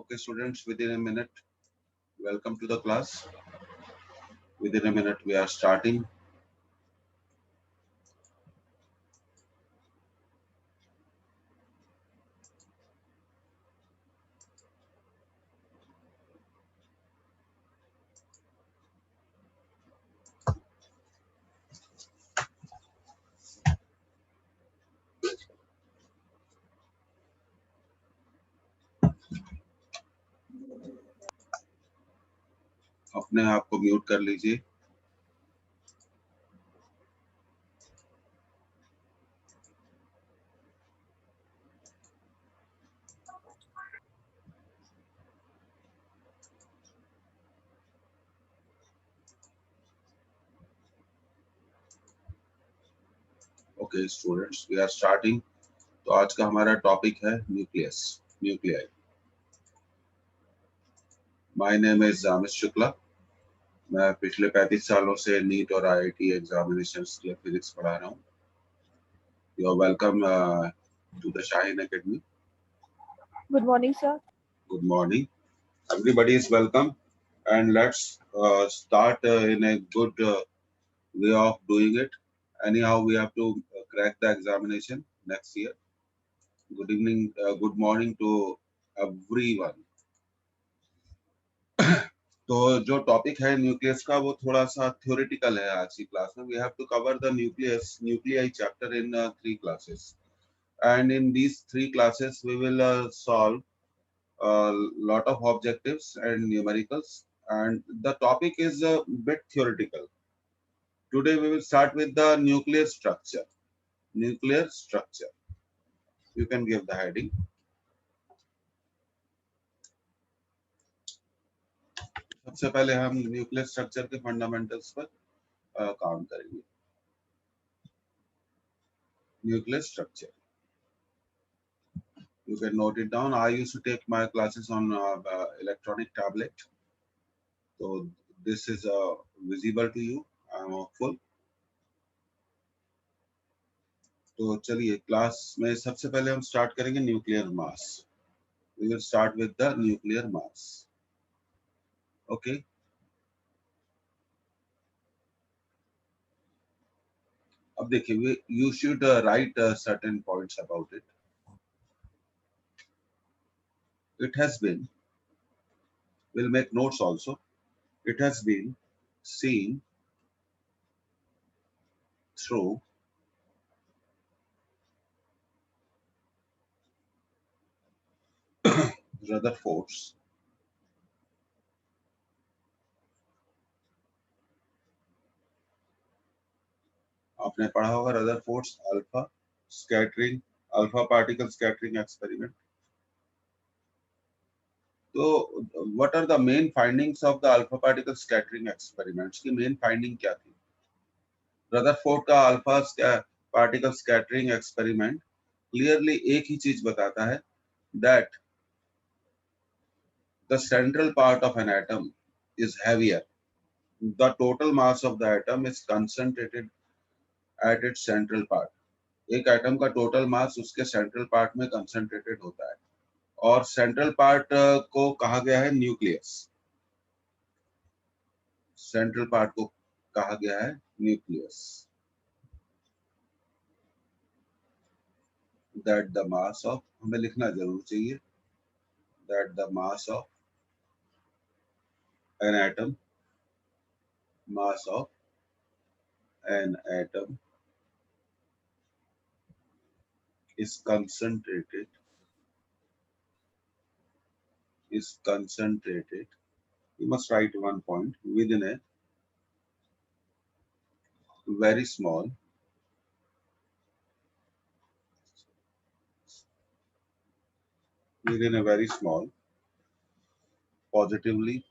Okay, students, within a minute, welcome to the class. Within a minute, we are starting. अपने आप को mute कर लीजिए. Okay, students, we are starting. तो आज का हमारा टॉपिक है nucleus, nuclei. My name is Amit Shukla. मैं पिछले 35 सालों से नीट और आईआईटी एग्जामिनेशंस के लिए फिजिक्स पढ़ा रहा हूँ. You are welcome to the Shaheen academy. Good morning, sir. Good morning. Everybody is welcome, and let's start in a good way of doing it. Anyhow, we have to crack the examination next year. Good evening, good morning to everyone. तो जो topic है nucleus का वो थोड़ा सा theoretical है आज की क्लास में. We have to cover the nucleus nuclei chapter in 3 classes, and in these 3 classes we will solve a lot of objectives and numericals, and the topic is a bit theoretical. Today we will start with the nuclear structure. Nuclear structure. You can give the heading. सबसे पहले हम nuclear structure के fundamentals पर काम करेंगे. Nuclear structure. You can note it down. I used to take my classes on electronic tablet. So this is visible to you. I am hopeful. तो चलिए class में सबसे पहले हम स्टार्ट करेंगे nuclear mass. We will start with the nuclear mass. Okay. अब देखिए, you should write certain points about it. It has been, we'll make notes also. It has been seen through Rutherford's आपने पढ़ा होगा Rutherford's alpha particle scattering experiment. तो what are the main findings of the alpha particle scattering experiments की main finding क्या थी? Rutherford का alpha particle scattering experiment clearly एक ही चीज बताता है, that the central part of an atom is heavier. The total mass of the atom is concentrated at its central part. एक एटम का टोटल मास उसके सेंट्रल पार्ट में concentrated होता है, और सेंट्रल पार्ट को कहा गया है न्यूक्लियस. सेंट्रल पार्ट को कहा गया है nucleus. That the mass of, हमें लिखना जरूर चाहिए, that the mass of an atom, mass of an atom is concentrated, you must write one point, within a very small positively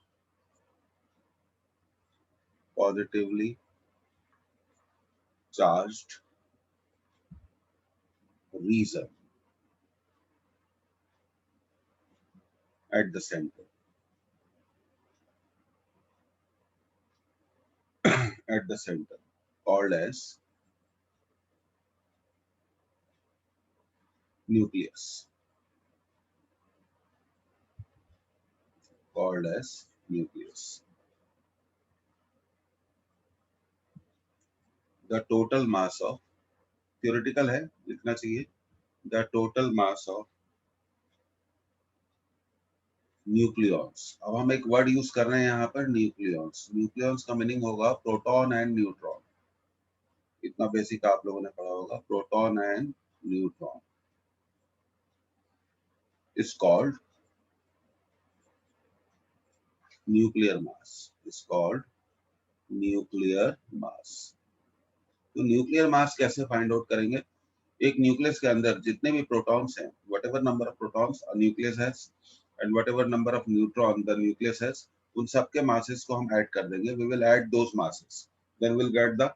charged region at the center. At the center, called as nucleus. called as nucleus. The total mass of, theoretical है, लिखना चाहिए, the total mass of nucleons. अब हम एक word use कर रहे हैं यहाँ पर, न्यूक्लियॉन्स. न्यूक्लियॉन्स का मीनिंग होगा प्रोटॉन एंड न्यूट्रॉन. इतना बेसिक आप लोगों ने पढ़ा होगा. Proton and neutron is called nuclear mass. Is called nuclear mass. तो न्यूक्लियर मास कैसे फाइंड आउट करेंगे? एक न्यूक्लियस के अंदर जितने भी प्रोटॉन्स हैं, whatever number of protons a nucleus has and whatever number of neutron the nucleus has, उन सब के masses को हम ऐड कर देंगे. We will add those masses, then we'll get the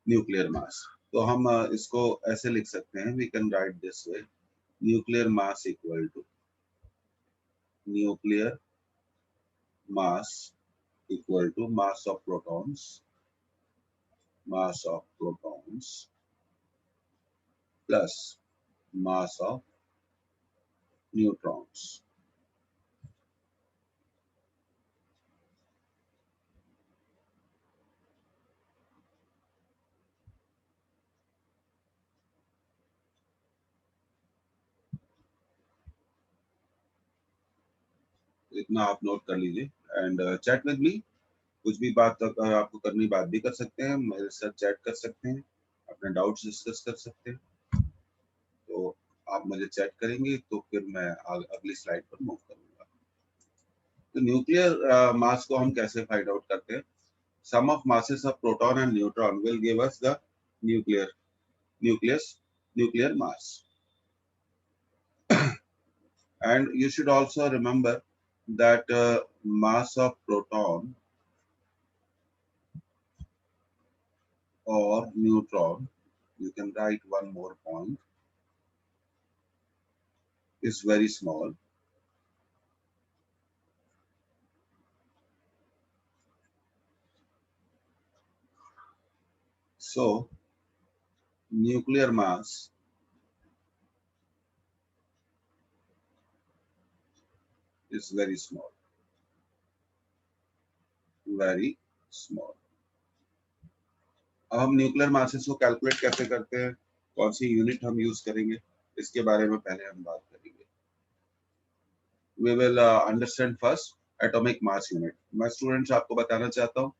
nuclear mass. तो हम इसको ऐसे लिख सकते हैं, we can write this way: nuclear mass equal to nuclear mass equal to mass of protons plus mass of neutrons. इतना आप note कर लीजिए एंड चैट विद मी. कुछ भी बात अगर आपको करनी, बात भी कर सकते हैं, मेरे साथ चैट कर सकते हैं, अपने डाउट्स डिस्कस कर सकते हैं. तो आप मुझे चैट करेंगे तो फिर मैं अगली स्लाइड पर मूव करूंगा. तो न्यूक्लियर मास को हम कैसे फाइंड आउट करते हैं? Sum of masses of proton and neutron will give us the nuclear mass. And you should also remember that mass of proton or neutron, you can write one more point, is very small. So nuclear mass is very small, very small. अब हम nuclear masses को calculate कैसे करते हैं, कौन सी unit हम use करेंगे, इसके बारे में पहले हम बात करेंगे. We will understand first atomic mass unit. मैं स्टूडेंट्स आपको बताना चाहता हूँ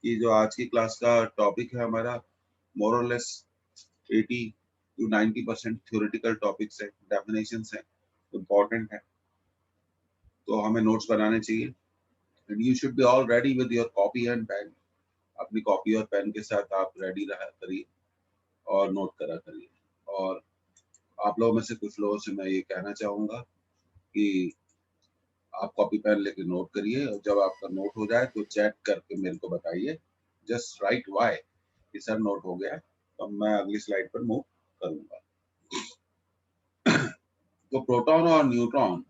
कि जो आज की क्लास का टॉपिक है हमारा, मोर और लेस 80 to 90% थ्योरेटिकल टॉपिक्स है, डेफिनेशंस है, इम्पोर्टेंट है, तो हमें नोट्स बनाने चाहिए. And you should be all ready with your copy and pen. अपनी कॉपी और पेन के साथ आप रेडी रहा करिए और नोट करा करिए. और आप लोगों में से कुछ लोगों से मैं ये कहना चाहूंगा कि आप कॉपी पेन लेके नोट करिए, और जब आपका नोट हो जाए तो चैट करके मेरे को बताइए. जस्ट राइट वाई कि सर नोट हो गया, तो मैं अगली स्लाइड पर मूव करूंगा. तो प्रोटॉन और न्यूट्रॉन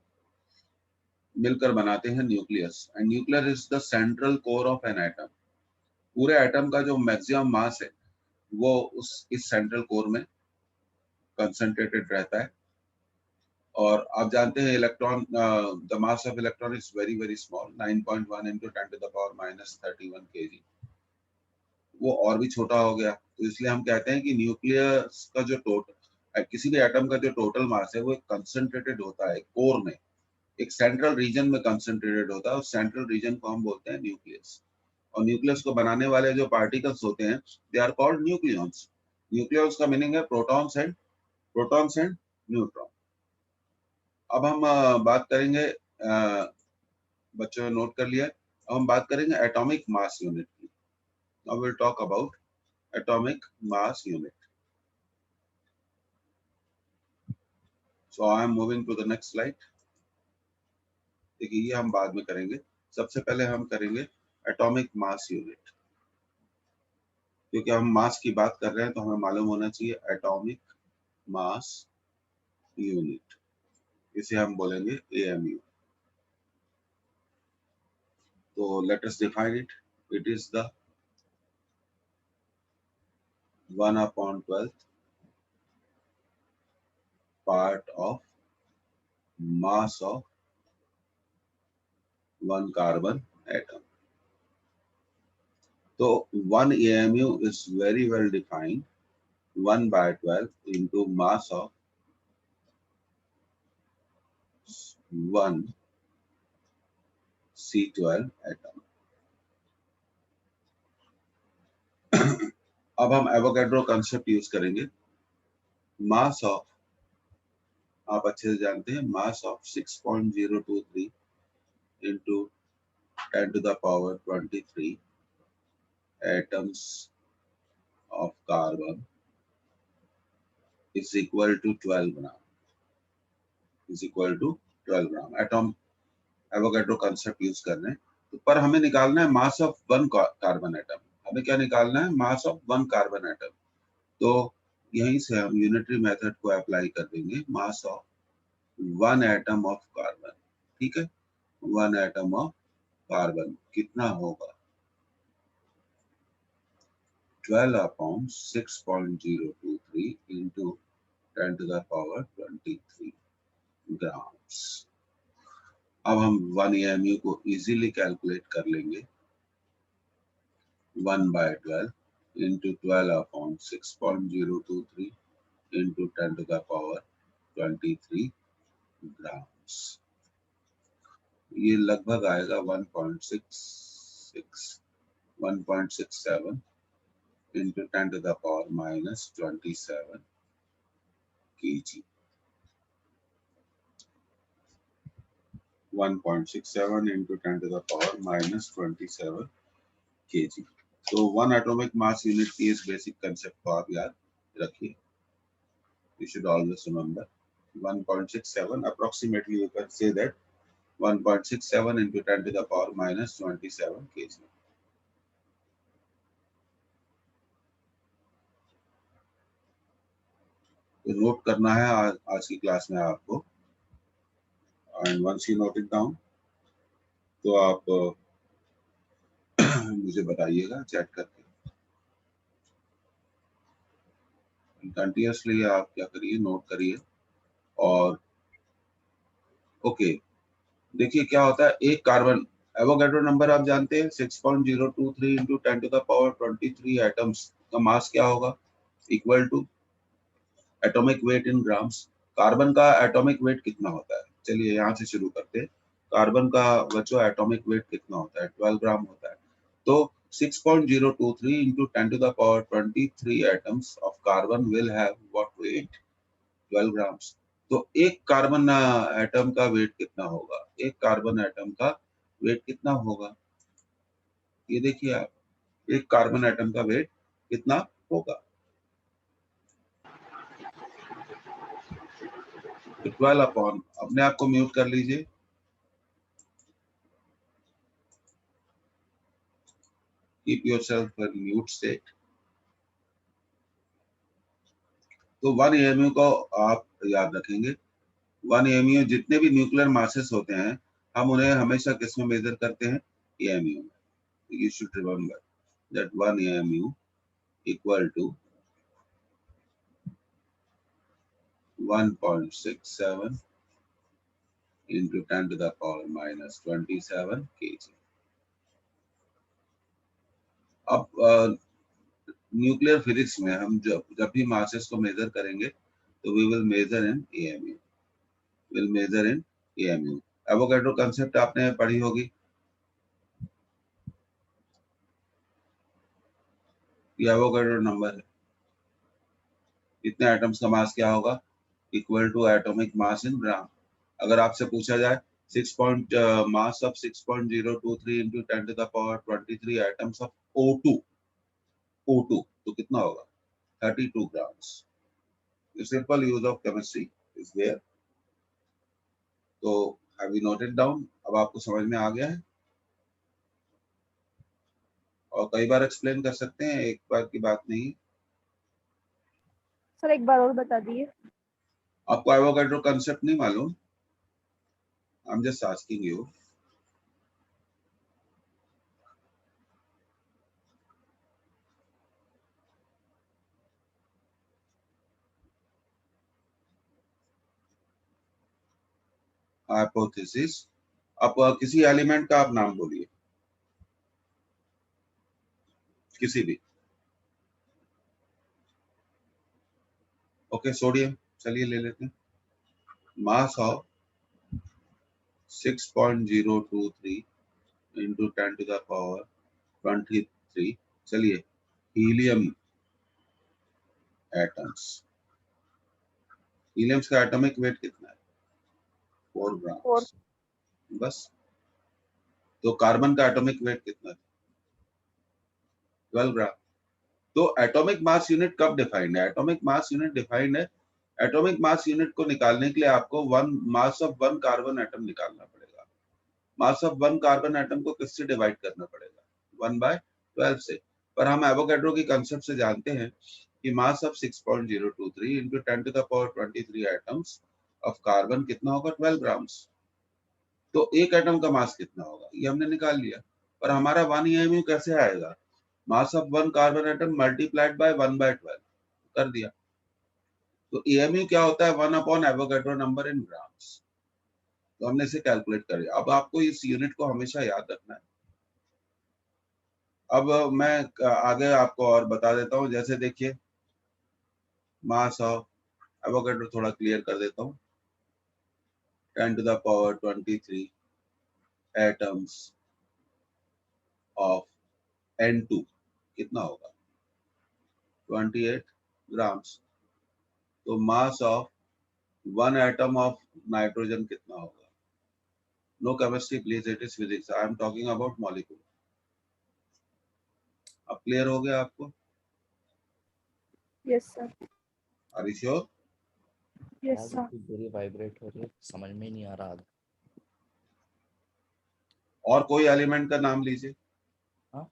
मिलकर बनाते हैं nucleus. And nuclear is the central core of an atom. पूरे एटम का जो मैक्सिमम मास है वो इस सेंट्रल कोर में कंसंट्रेटेड रहता है. और आप जानते हैं electron, the mass of electron is very very small, 9.1 into 10⁻³ kg. वो और भी छोटा हो गया. तो इसलिए हम कहते हैं कि न्यूक्लियस का जो टोटल, किसी भी एटम का जो टोटल मास है वो कंसंट्रेटेड होता है कोर में, एक सेंट्रल रीजन में कंसंट्रेटेड होता है. उस सेंट्रल रीजन को हम बोलते हैं न्यूक्लियस. और न्यूक्लियस को बनाने वाले जो पार्टिकल्स होते हैं, they are called nucleons. Nucleons का मीनिंग है प्रोटॉन्स एंड न्यूट्रॉन. अब हम बात करेंगे, बच्चों ने नोट कर लिया, अब हम बात करेंगे एटॉमिक मास यूनिट की. Now will talk about atomic mass unit. So I am moving to the next slide. देखिए ये हम बाद में करेंगे, सबसे पहले हम करेंगे एटॉमिक मास यूनिट. क्योंकि हम मास की बात कर रहे हैं तो हमें मालूम होना चाहिए एटॉमिक मास यूनिट. इसे हम बोलेंगे AMU. तो let us define it. It is the 1/12 part of mass of one carbon atom. So one AMU is very well defined, 1/12 into mass of one C12 atom. अब हम Avogadro concept use करेंगे. Mass of, आप अच्छे से जानते हैं, mass of 6.023 into 10 to the power 23 atoms of carbon is equal to 12 gram. Is equal to 12 gram. Atom Avogadro concept use कर रहे हैं. तो पर हमें निकालना है मास ऑफ वन कार्बन एटम. हमें क्या निकालना है? मास ऑफ वन कार्बन एटम. तो यहीं से हम यूनिटरी मेथड को अप्लाई कर देंगे. मास of one atom of carbon. ठीक है, वन एटम ऑफ कार्बन कितना होगा? 12 upon 6.023 into 10 to the power 23 grams. अब हम 1 AMU को इजीली कैलकुलेट कर लेंगे. 1/12 into 12 upon 6.023 into 10 to the power 23 grams. ये लगभग आएगा 1.67 into 10 to the power minus 27 kg. 1.67 into 10 to the power minus 27 kg. तो वन एटॉमिक मास यूनिट की इस बेसिक कंसेप्ट को आप याद रखिए. You should always remember 1.67 approximately. You can say that 1.67 into 10 to the power minus 27 kg. तो note करना है आज की क्लास में आपको. And once you note it down तो आप मुझे बताइएगा चैट करके. कंटिन्यूअसली आप क्या करिए, नोट करिए. और ओके, देखिए क्या होता है. एक कार्बन एवोगैड्रो नंबर आप जानते हैं 6.023 into 10 to the power 23 atoms का मास क्या होगा? Equal to atomic weight in grams. Carbon का एटॉमिक वेट कितना होता है? चलिए यहाँ से शुरू करते हैं. कार्बन का बच्चों एटॉमिक वेट कितना होता है? 12 ग्राम होता है. तो 6.023 into 10 to the power 23 atoms of carbon will have what weight? 12 grams. तो एक कार्बन एटम का वेट कितना होगा? एक कार्बन एटम का वेट कितना होगा? ये देखिए आप, एक कार्बन एटम का वेट कितना होगा? 12 अपॉन, अपने आप को म्यूट कर लीजिए. Keep yourself in mute state. तो 1 AMU को आप याद रखेंगे. 1 AMU जितने भी न्यूक्लियर मासेस होते हैं हम उन्हें हमेशा किस में मेजर करते हैं? AMU में. You should remember that 1 AMU equal to 1.67 into 10 to the power minus 27 kg. अब न्यूक्लियर फिजिक्स में हम जब भी मासेस को मेजर करेंगे तो we will measure in AMU. Will measure in AMU. Avogadro concept आपने पढ़ी होगी. ये एवोगैड्रो नंबर है. इतने एटम्स का मास क्या होगा? इक्वल टू एटॉमिक मास इन ग्राम. अगर आपसे पूछा जाए mass of 6.023 into 10 to the power 23 atoms of O2 तो कितना होगा? 32 grams. The simple use of chemistry is there. तो have you noted down? अब आपको समझ में आ गया है. और कई बार एक्सप्लेन कर सकते हैं, एक बार की बात नहीं. सर एक बार और बता दिए. आपको एवोगैड्रो कंसेप्ट नहीं मालूम? I am just asking you. Hypothesis अब किसी एलिमेंट का आप नाम बोलिए, किसी भी। ओके, सोडियम, चलिए ले लेते हैं। Mass of 6.023 into 10 to the power 23, चलिए हीलियम एटम्स, हीलियम्स का एटॉमिक वेट कितना है? 4 4. ग्राम्स, बस। तो कार्बन का एटॉमिक वेट कितना है? 12 ग्राम। तो एटॉमिक मास यूनिट कब डिफाइंड है? एटॉमिक मास यूनिट डिफाइंड है, एटॉमिक मास यूनिट को निकालने के लिए आपको one mass of one carbon atom निकालना पड़ेगा। मास ऑफ वन कार्बन एटम को किससे डिवाइड करना पड़ेगा? 1/12 से। पर हम एवोगैड्रो की कंसेप्ट से जानते हैं कि mass of 6.023 into 10 to the power 23 atoms of carbon कितना होगा? 12 ग्राम्स। तो एक एटम का मास कितना होगा ये हमने निकाल लिया। पर हमारा 1 EMU कैसे आएगा? मास of one carbon atom multiplied by 1/12 कर दिया। तो EMU क्या होता है? 1 upon Avogadro number in grams. तो हमने इसे कैलकुलेट कर लिया। अब आपको इस यूनिट को हमेशा याद रखना है। अब मैं आगे आपको और बता देता हूँ। जैसे देखिए, मास ऑफ एवोगैड्रो थोड़ा क्लियर कर देता हूँ। 10 to the power 23 atoms of N2 कितना होगा? 28 ग्राम्स। तो mass of one atom of nitrogen कितना होगा? No chemistry please, it is physics, I am talking about molecule. अब क्लियर हो गया आपको? Yes, sir. Are you sure? Yes, sir. पूरी वाइब्रेट हो रही है, समझ में नहीं आ रहा। और कोई एलिमेंट का नाम लीजिए। हाँ?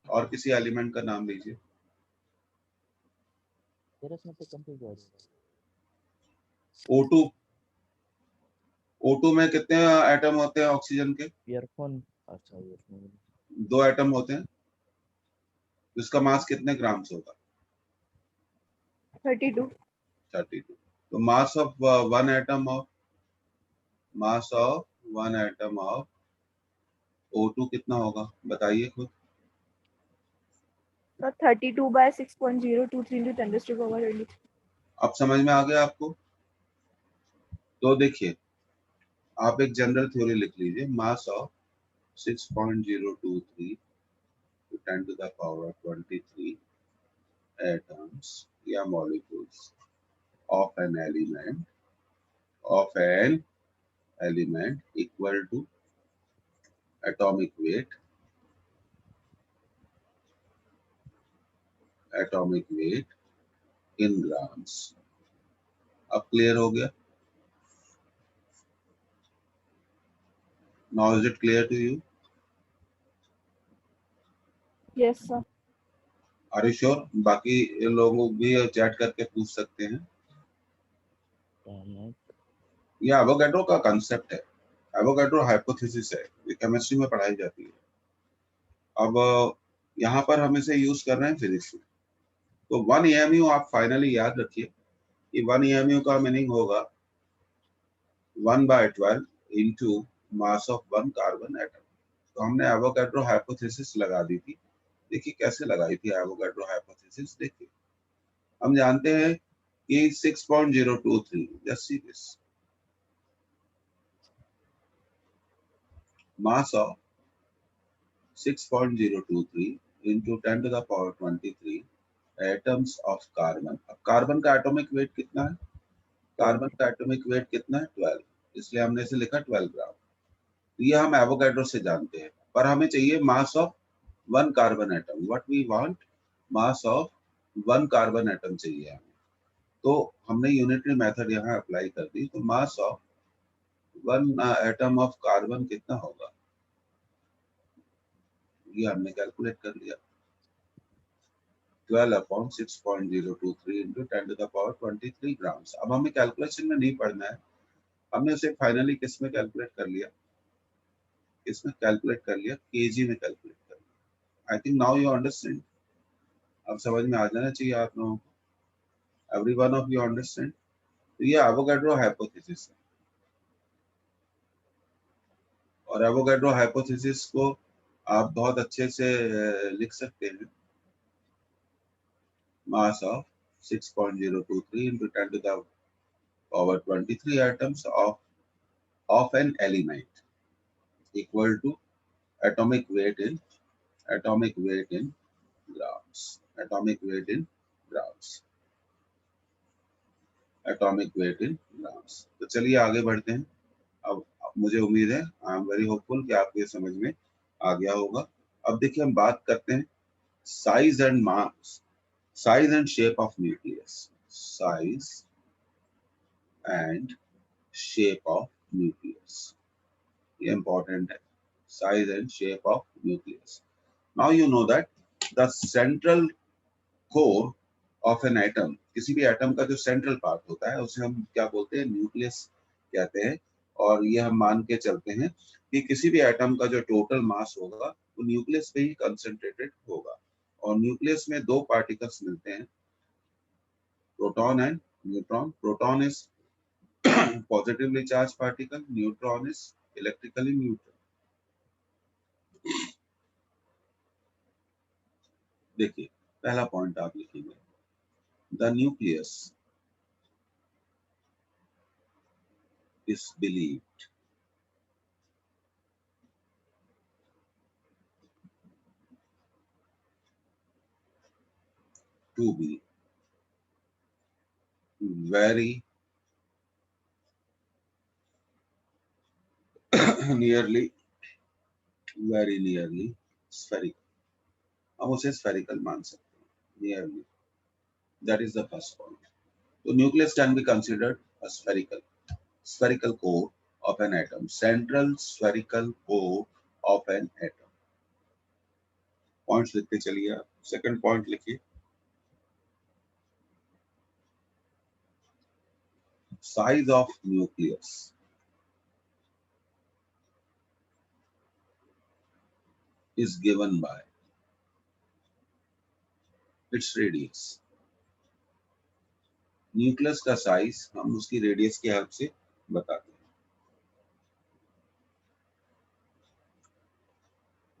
और किसी एलिमेंट का नाम लीजिए। O2, O2 में कितने एटम होते हैं ऑक्सीजन के? ईयरफोन, अच्छा ईयरफोन 2 एटम होते हैं। इसका मास कितने ग्राम्स होगा? 32. 32। तो mass of one atom of O2 कितना होगा बताइए खुद। Sir, 32 by 6.023 into 10 raised to the power 23. अब समझ में आ गया आपको? तो देखिए, आप एक जनरल थ्योरी लिख लीजिए। Mass of 6.023 to 10 to the power 23 atoms या molecules of an element equal to atomic weight in grams। अब क्लियर हो गया? Now is it clear to you? Yes, sir. Are you sure? बाकी लोगों भी chat करके पूछ सकते हैं। ये एवोगैड्रो का कंसेप्ट है, एवोगैड्रो हाइपोथेसिस है, ये केमिस्ट्री में पढ़ाई जाती है। अब यहाँ पर हम इसे यूज कर रहे हैं फिजिक्स में। तो 1 EMU आप फाइनली याद रखिए कि 1 EMU का मीनिंग होगा 1/12 into mass of one carbon atom. तो हमने एवोगैड्रो हाइपोथेसिस लगा दी थी। देखिए कैसे लगाई थी एवोगैड्रो हाइपोथेसिस। देखिए, हम जानते हैं कि 6.023, just see this, mass of 6.023 into 10 to the power 23 atoms of carbon। अब कार्बन का एटॉमिक वेट कितना है? कार्बन का एटॉमिक वेट कितना है? 12, इसलिए हमने इसे लिखा 12 ग्राम। ये हम एवोगैड्रो से जानते हैं, पर हमें चाहिए mass of one carbon atom. What we want? Mass of one carbon atom चाहिए हमें। तो हमने यूनिटरी मेथड यहाँ अप्लाई कर दी। तो mass of one atom of carbon कितना होगा ये हमने कैलकुलेट कर लिया। 12 upon 6.023 into 10 to the power 23 grams. अब हमें कैलकुलेशन में नहीं पढ़ना है, हमने उसे फाइनली किस में कैलकुलेट कर लिया? किसमें कैलकुलेट कर लिया? केजी में कैलकुलेट कर लिया। I think now you understand. अब समझ में आ जाना चाहिए आप लोगों को। Every one of you understand. तो ये एवोगैड्रो हाइपोथेसिस है। और एवोगैड्रो हाइपोथेसिस को आप बहुत अच्छे से लिख सकते हैं, mass of 6.023 into 10 to the power 23 atoms of an element equal to atomic weight in grams, atomic weight in grams, atomic weight in grams. तो चलिए आगे बढ़ते हैं. अब मुझे उम्मीद है, आई एम वेरी होपफुल कि आपको ये समझ में आ गया होगा. अब देखिए हम बात करते हैं size and mass, size and shape of nucleus, size and shape of nucleus. ये important है, size and shape of nucleus. Now you know that the central core of an atom, किसी भी एटम का जो सेंट्रल पार्ट होता है उसे हम क्या बोलते हैं, न्यूक्लियस कहते हैं. और ये हम मान के चलते हैं कि किसी भी एटम का जो टोटल मास होगा वो न्यूक्लियस पे ही कंसंट्रेटेड होगा. और न्यूक्लियस में दो पार्टिकल्स मिलते हैं, proton and neutron. Proton is positively charged particle, neutron is electrically neutral. देखिए पहला पॉइंट आप लिखेंगे, the nucleus is believed to be very nearly spherical. हम उसे spherical मान सकते हैं, nearly. That is the first point. So nucleus can be considered a spherical core of an atom, central spherical core of an atom. Points लिखते चलिए आप. Second point लिखिए, size of nucleus is given by its radius. Nucleus का size हम उसकी radius की help से बताते हैं.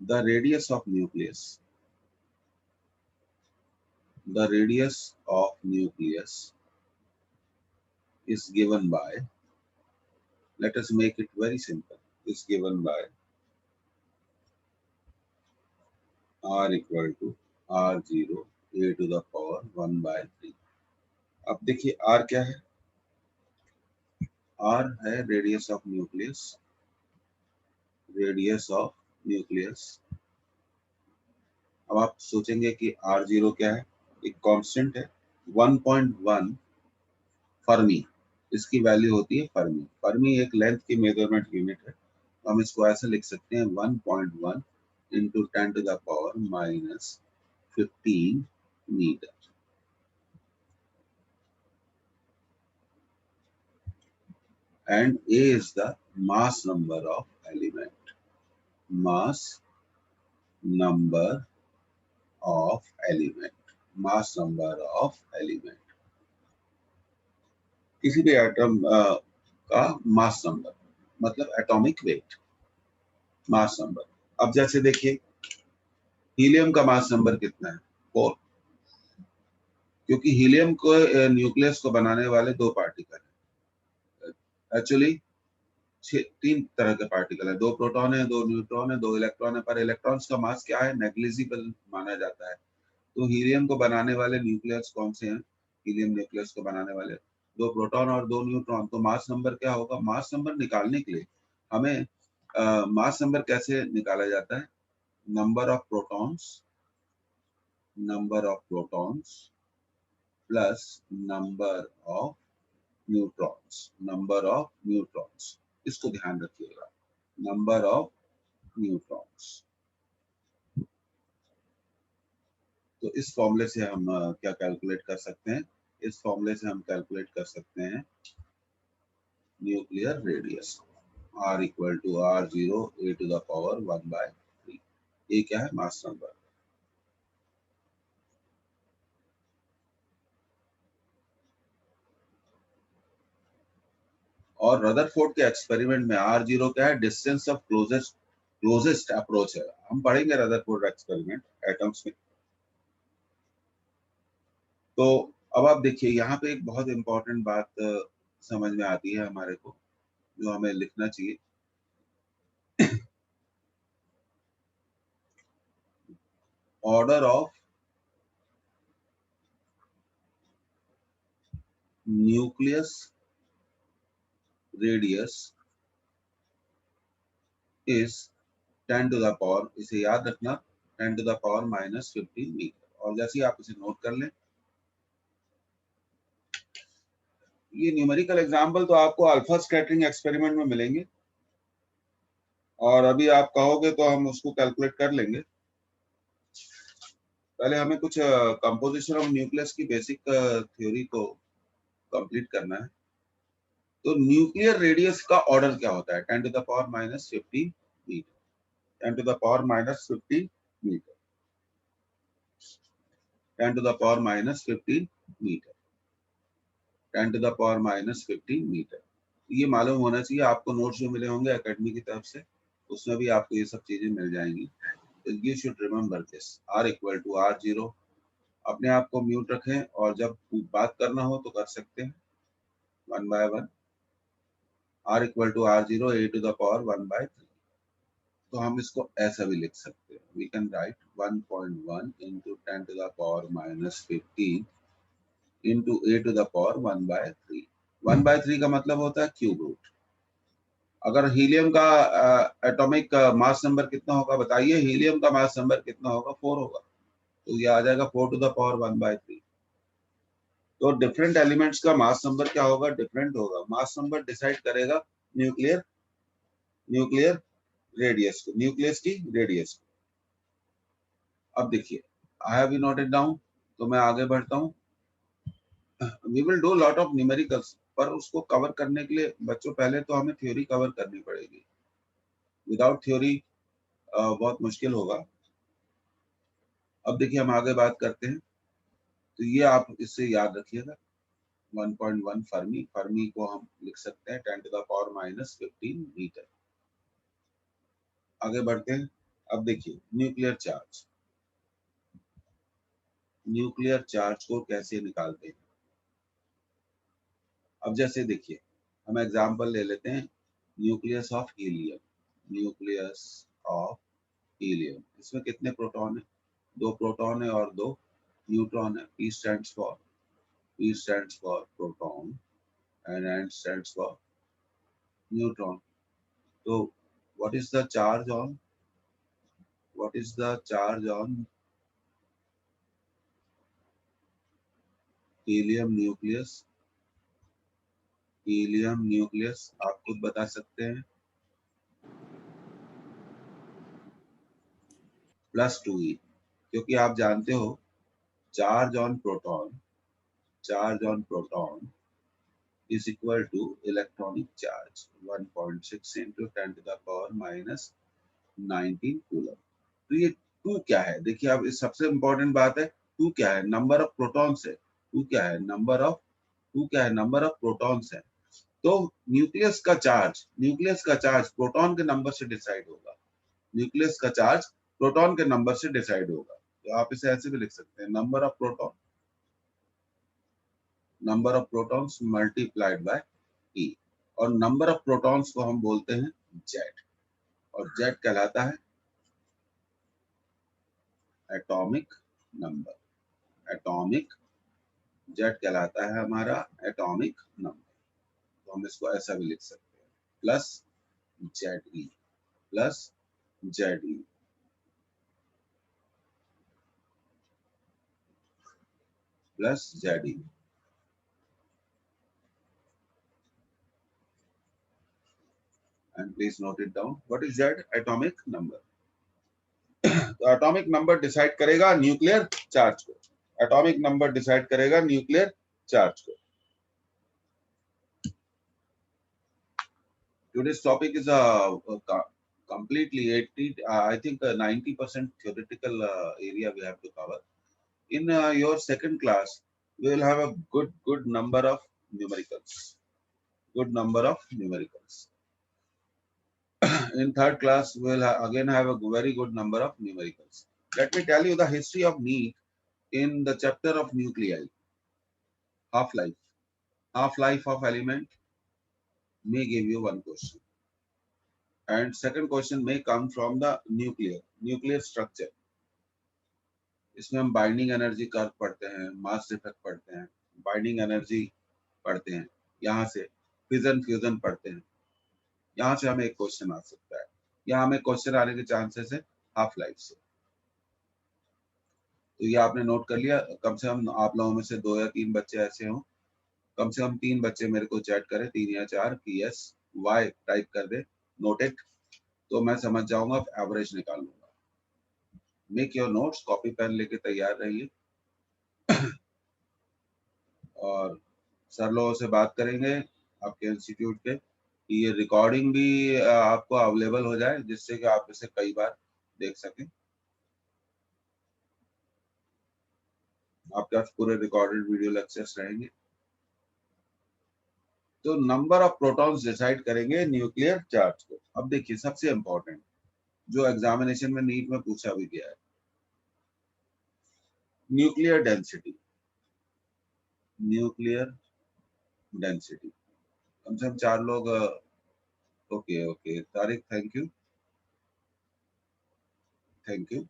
The radius of nucleus is given by, let us make it very simple, is given by r equal to r0 a to the power 1 by 3. अब देखिए r क्या है, r है रेडियस ऑफ न्यूक्लियस. अब आप सोचेंगे कि r0 क्या है, एक कांस्टेंट है. 1.1 फर्मी, इसकी वैल्यू होती है फर्मी. फर्मी एक लेंथ की मेजरमेंट यूनिट है. तो हम इसको ऐसे लिख सकते हैं 1.1 into 10 to the power minus 15 meter. And A is the mass number of element. Mass number of element. Mass number of element. किसी भी एटम का मास नंबर मतलब एटॉमिक वेट, मास नंबर. अब जैसे देखिए हीलियम का मास नंबर कितना है, 4. क्योंकि हीलियम को न्यूक्लियस को बनाने वाले दो पार्टिकल हैं. एक्चुअली 3 तरह के पार्टिकल है, 2 प्रोटॉन है, 2 न्यूट्रॉन है, 2 इलेक्ट्रॉन है. पर इलेक्ट्रॉन्स का मास क्या है, नेग्लिजिबल माना जाता है. तो हीलियम को बनाने वाले न्यूक्लियस कौन से हैं, हीलियम न्यूक्लियस को बनाने वाले 2 प्रोटॉन और 2 न्यूट्रॉन. तो मास नंबर क्या होगा, मास नंबर निकालने के लिए हमें मास नंबर कैसे निकाला जाता है, number of protons plus number of neutrons. इसको ध्यान रखिएगा, नंबर ऑफ न्यूट्रॉन्स. तो इस फॉर्मूले से हम क्या कैलकुलेट कर सकते हैं, इस फॉर्मूले से हम कैलकुलेट कर सकते हैं nuclear radius, r equal to r0 a to the power 1 by 3. ये क्या है, मास नंबर. और रदरफोर्ड के एक्सपेरिमेंट में R0 क्या है, डिस्टेंस ऑफ क्लोजेस्ट अप्रोच है। हम पढ़ेंगे रदरफोर्ड एक्सपेरिमेंट एटम्स में। तो अब आप देखिए यहाँ पे एक बहुत इंपॉर्टेंट बात समझ में आती है हमारे को, जो हमें लिखना चाहिए। Order of nucleus radius is 10 to the power, इसे याद रखना, 10 टू द पावर -15 मीटर। और जैसे ही आप इसे नोट कर लें, ये न्यूमेरिकल एग्जांपल तो आपको अल्फा स्कैटरिंग एक्सपेरिमेंट में मिलेंगे, और अभी आप कहोगे तो हम उसको कैलकुलेट कर लेंगे। पहले हमें कुछ कंपोजिशन ऑफ न्यूक्लियस की बेसिक थ्योरी को कंप्लीट करना है। तो न्यूक्लियर रेडियस का ऑर्डर क्या होता है, 10 to the power -15 metre. 10 to the power -15 metre, 10 to the power -15 metre, 10 to the power -15 metre. ये मालूम होना चाहिए आपको। नोट्स जो मिले होंगे एकेडमी की तरफ से, उसमें भी आपको ये सब चीजें मिल जाएंगी। You should remember this. R equal to R0। अपने आप को म्यूट रखें, और जब बात करना हो तो कर सकते हैं 1 by 1। R equal to R0, a to the power 1/3। तो हम इसको ऐसा भी लिख सकते हैं। We can write 1.1 into 10 to the power -15 into a to the power 1/3। 1/3 का मतलब होता है क्यूब रूट। अगर हीलियम का एटॉमिक मास नंबर कितना होगा बताइए, हीलियम का मास नंबर कितना होगा, 4 होगा। तो ये आ जाएगा 4 टू द पावर 1/3। तो डिफरेंट एलिमेंट्स का मास नंबर क्या होगा, डिफरेंट होगा। मास नंबर डिसाइड करेगा न्यूक्लियर रेडियस को, न्यूक्लियस की रेडियस को। अब देखिए, आई हैव नोटेड डाउन, तो मैं आगे बढ़ता हूँ। We will do lot of numericals, पर उसको कवर करने के लिए बच्चों पहले तो हमें थ्योरी कवर करनी पड़ेगी। विदाउट थ्योरी बहुत मुश्किल होगा। अब देखिए हम आगे बात करते हैं। तो ये आप इससे याद रखिएगा, 1.1 फर्मी। फर्मी को हम लिख सकते हैं 10 टू द पावर -15 मीटर। आगे बढ़ते हैं। अब देखिए न्यूक्लियर चार्ज, न्यूक्लियर चार्ज को कैसे निकालते हैं। अब जैसे देखिए, हम एग्जांपल ले लेते हैं nucleus of helium. Nucleus of helium, इसमें कितने प्रोटॉन है, 2 प्रोटॉन है और 2 न्यूट्रॉन है। P stands for proton and N stands for neutron. So what is the charge on helium nucleus? Helium nucleus आप खुद बता सकते हैं, +2e। क्योंकि आप जानते हो charge on proton is equal to electronic charge 1.6 into 10 to the power -19 coulomb. तो ये 2 क्या है, देखिए अब इस सबसे इंपॉर्टेंट बात है, 2 क्या है, नंबर ऑफ प्रोटॉन्स है। 2 क्या है, नंबर ऑफ प्रोटॉन्स है। तो न्यूक्लियस का चार्ज प्रोटॉन के नंबर से डिसाइड होगा। न्यूक्लियस का चार्ज प्रोटॉन के नंबर से डिसाइड होगा। तो आप इसे ऐसे भी लिख सकते हैं, number of protons multiplied by E। और नंबर ऑफ प्रोटॉन्स को हम बोलते हैं जेड, और जेड कहलाता है एटॉमिक नंबर। जेड कहलाता है हमारा एटॉमिक नंबर। तो हम इसको ऐसा भी लिख सकते हैं, plus Z E and please note it down. What is Z? Atomic number. तो एटॉमिक नंबर डिसाइड करेगा न्यूक्लियर चार्ज को। Today's topic is completely 80, I think 90% theoretical area we have to cover. In your second class, we will have a good number of numericals. good number of numericals. In third class, we will again have a very good number of numericals. Let me tell you the history of NEET in the chapter of nuclei. Half-life. Half-life of element may give you one question. And second question may come from the nuclear structure. इसमें हम binding energy curve पढ़ते हैं, मास effect पढ़ते हैं, binding energy पढ़ते हैं, यहाँ से फिजन फ्यूजन पढ़ते हैं, यहाँ से हमें एक क्वेश्चन आ सकता है, यहाँ हमें क्वेश्चन आने के चांसेस है हाफ लाइफ से। तो ये आपने नोट कर लिया। कम से कम आप लोगों में से 2 या 3 बच्चे ऐसे हों, कम से कम 3 बच्चे मेरे को चैट करें, 3 या 4 कि यस वाई टाइप कर दे, नोटेड, तो मैं समझ जाऊंगा, एवरेज निकाल लूंगा। Make your notes, copy pen लेके तैयार रहिए और सर लोगों से बात करेंगे आपके इंस्टीट्यूट के कि ये रिकॉर्डिंग भी आपको अवेलेबल हो जाए, जिससे कि आप इसे कई बार देख सकें। आपके पास पूरे रिकॉर्डेड वीडियो लेक्चर्स रहेंगे। तो नंबर ऑफ प्रोटॉन्स डिसाइड करेंगे न्यूक्लियर चार्ज को। अब देखिए सबसे इंपॉर्टेंट जो एग्जामिनेशन में नीट में पूछा भी गया है, न्यूक्लियर डेंसिटी। न्यूक्लियर डेंसिटी कम से कम 4 लोग। Okay okay Tariq, thank you thank you.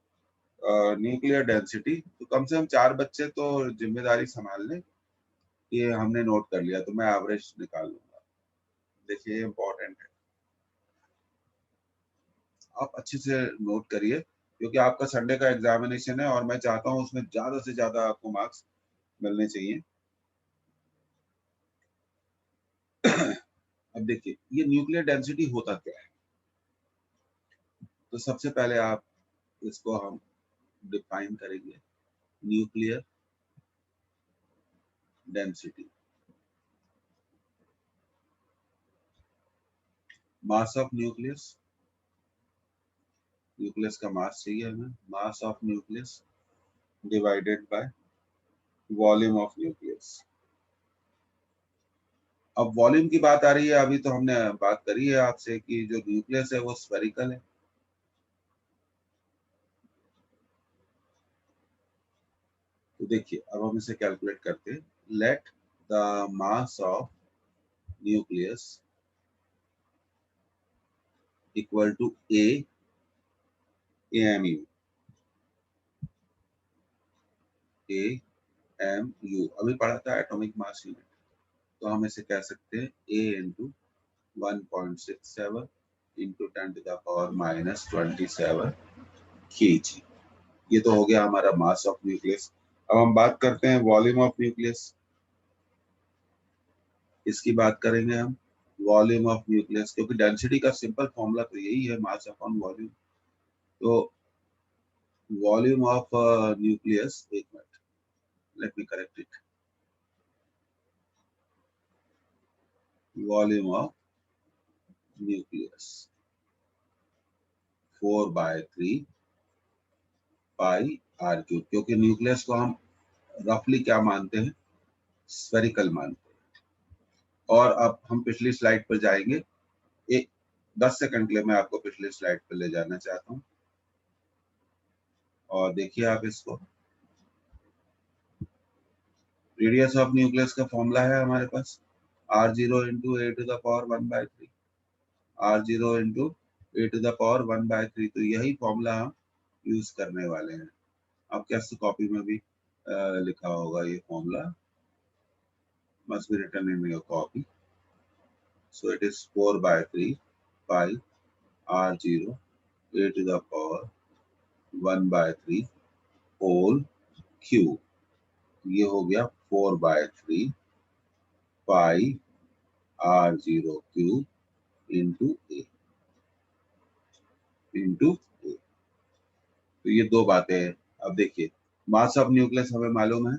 Nuclear density, तो कम से कम 4 बच्चे तो जिम्मेदारी संभाल लें। ये हमने नोट कर लिया, तो मैं एवरेज निकाल लूंगा। देखिए इंपॉर्टेंट है, आप अच्छे से नोट करिए, क्योंकि आपका संडे का एग्जामिनेशन है और मैं चाहता हूं उसमें ज्यादा से ज्यादा आपको मार्क्स मिलने चाहिए। अब देखिए ये न्यूक्लियर डेंसिटी होता क्या है, तो सबसे पहले आप इसको हम डिफाइन करेंगे। Nuclear density, mass of nucleus, nucleus का मास चाहिए हमें, मास of nucleus divided by volume of nucleus. अब वॉल्यूम की बात आ रही है, अभी तो हमने बात करी है आपसे कि जो न्यूक्लियस है वो स्फेरिकल है, तो देखिए अब हम इसे कैलकुलेट करते हैं। Let the mass of nucleus equal to AMU। AMU अभी पढ़ा था एटॉमिक मास यूनिट, तो हम इसे कह सकते हैं A इंटू 1.67 इंटू 10⁻⁻27 kg। ये तो हो गया हमारा मास ऑफ न्यूक्लियस। अब हम बात करते हैं वॉल्यूम ऑफ न्यूक्लियस। इसकी बात करेंगे हम, वॉल्यूम ऑफ न्यूक्लियस, क्योंकि डेंसिटी का सिंपल फॉर्मूला तो यही है, मास अपॉन वॉल्यूम। तो वॉल्यूम ऑफ न्यूक्लियस, एक minute, let me correct it, volume of nucleus 4/3 pi R cube, क्योंकि न्यूक्लियस को हम रफली क्या मानते हैं, स्फेरिकल मानते हैं। और अब हम पिछली स्लाइड पर जाएंगे, एक 10 सेकंड के लिए मैं आपको पिछली स्लाइड पर ले जाना चाहता हूं, और देखिए आप इसको। रेडियस ऑफ न्यूक्लियस का फॉर्मूला है हमारे पास R0 into A⁻⁻1/3, R0 into A⁻1/3, तो यही फॉर्मूला हम यूज करने वाले हैं। आपके पास कॉपी में भी लिखा होगा ये formula, must be written in your copy. So it is 4/3 pi R0 A⁻1/3 whole cube. ये हो गया 4/3 पाई R0 क्यूब इंटू A। तो ये दो बातें हैं। अब देखिए मास ऑफ न्यूक्लियस हमें मालूम है,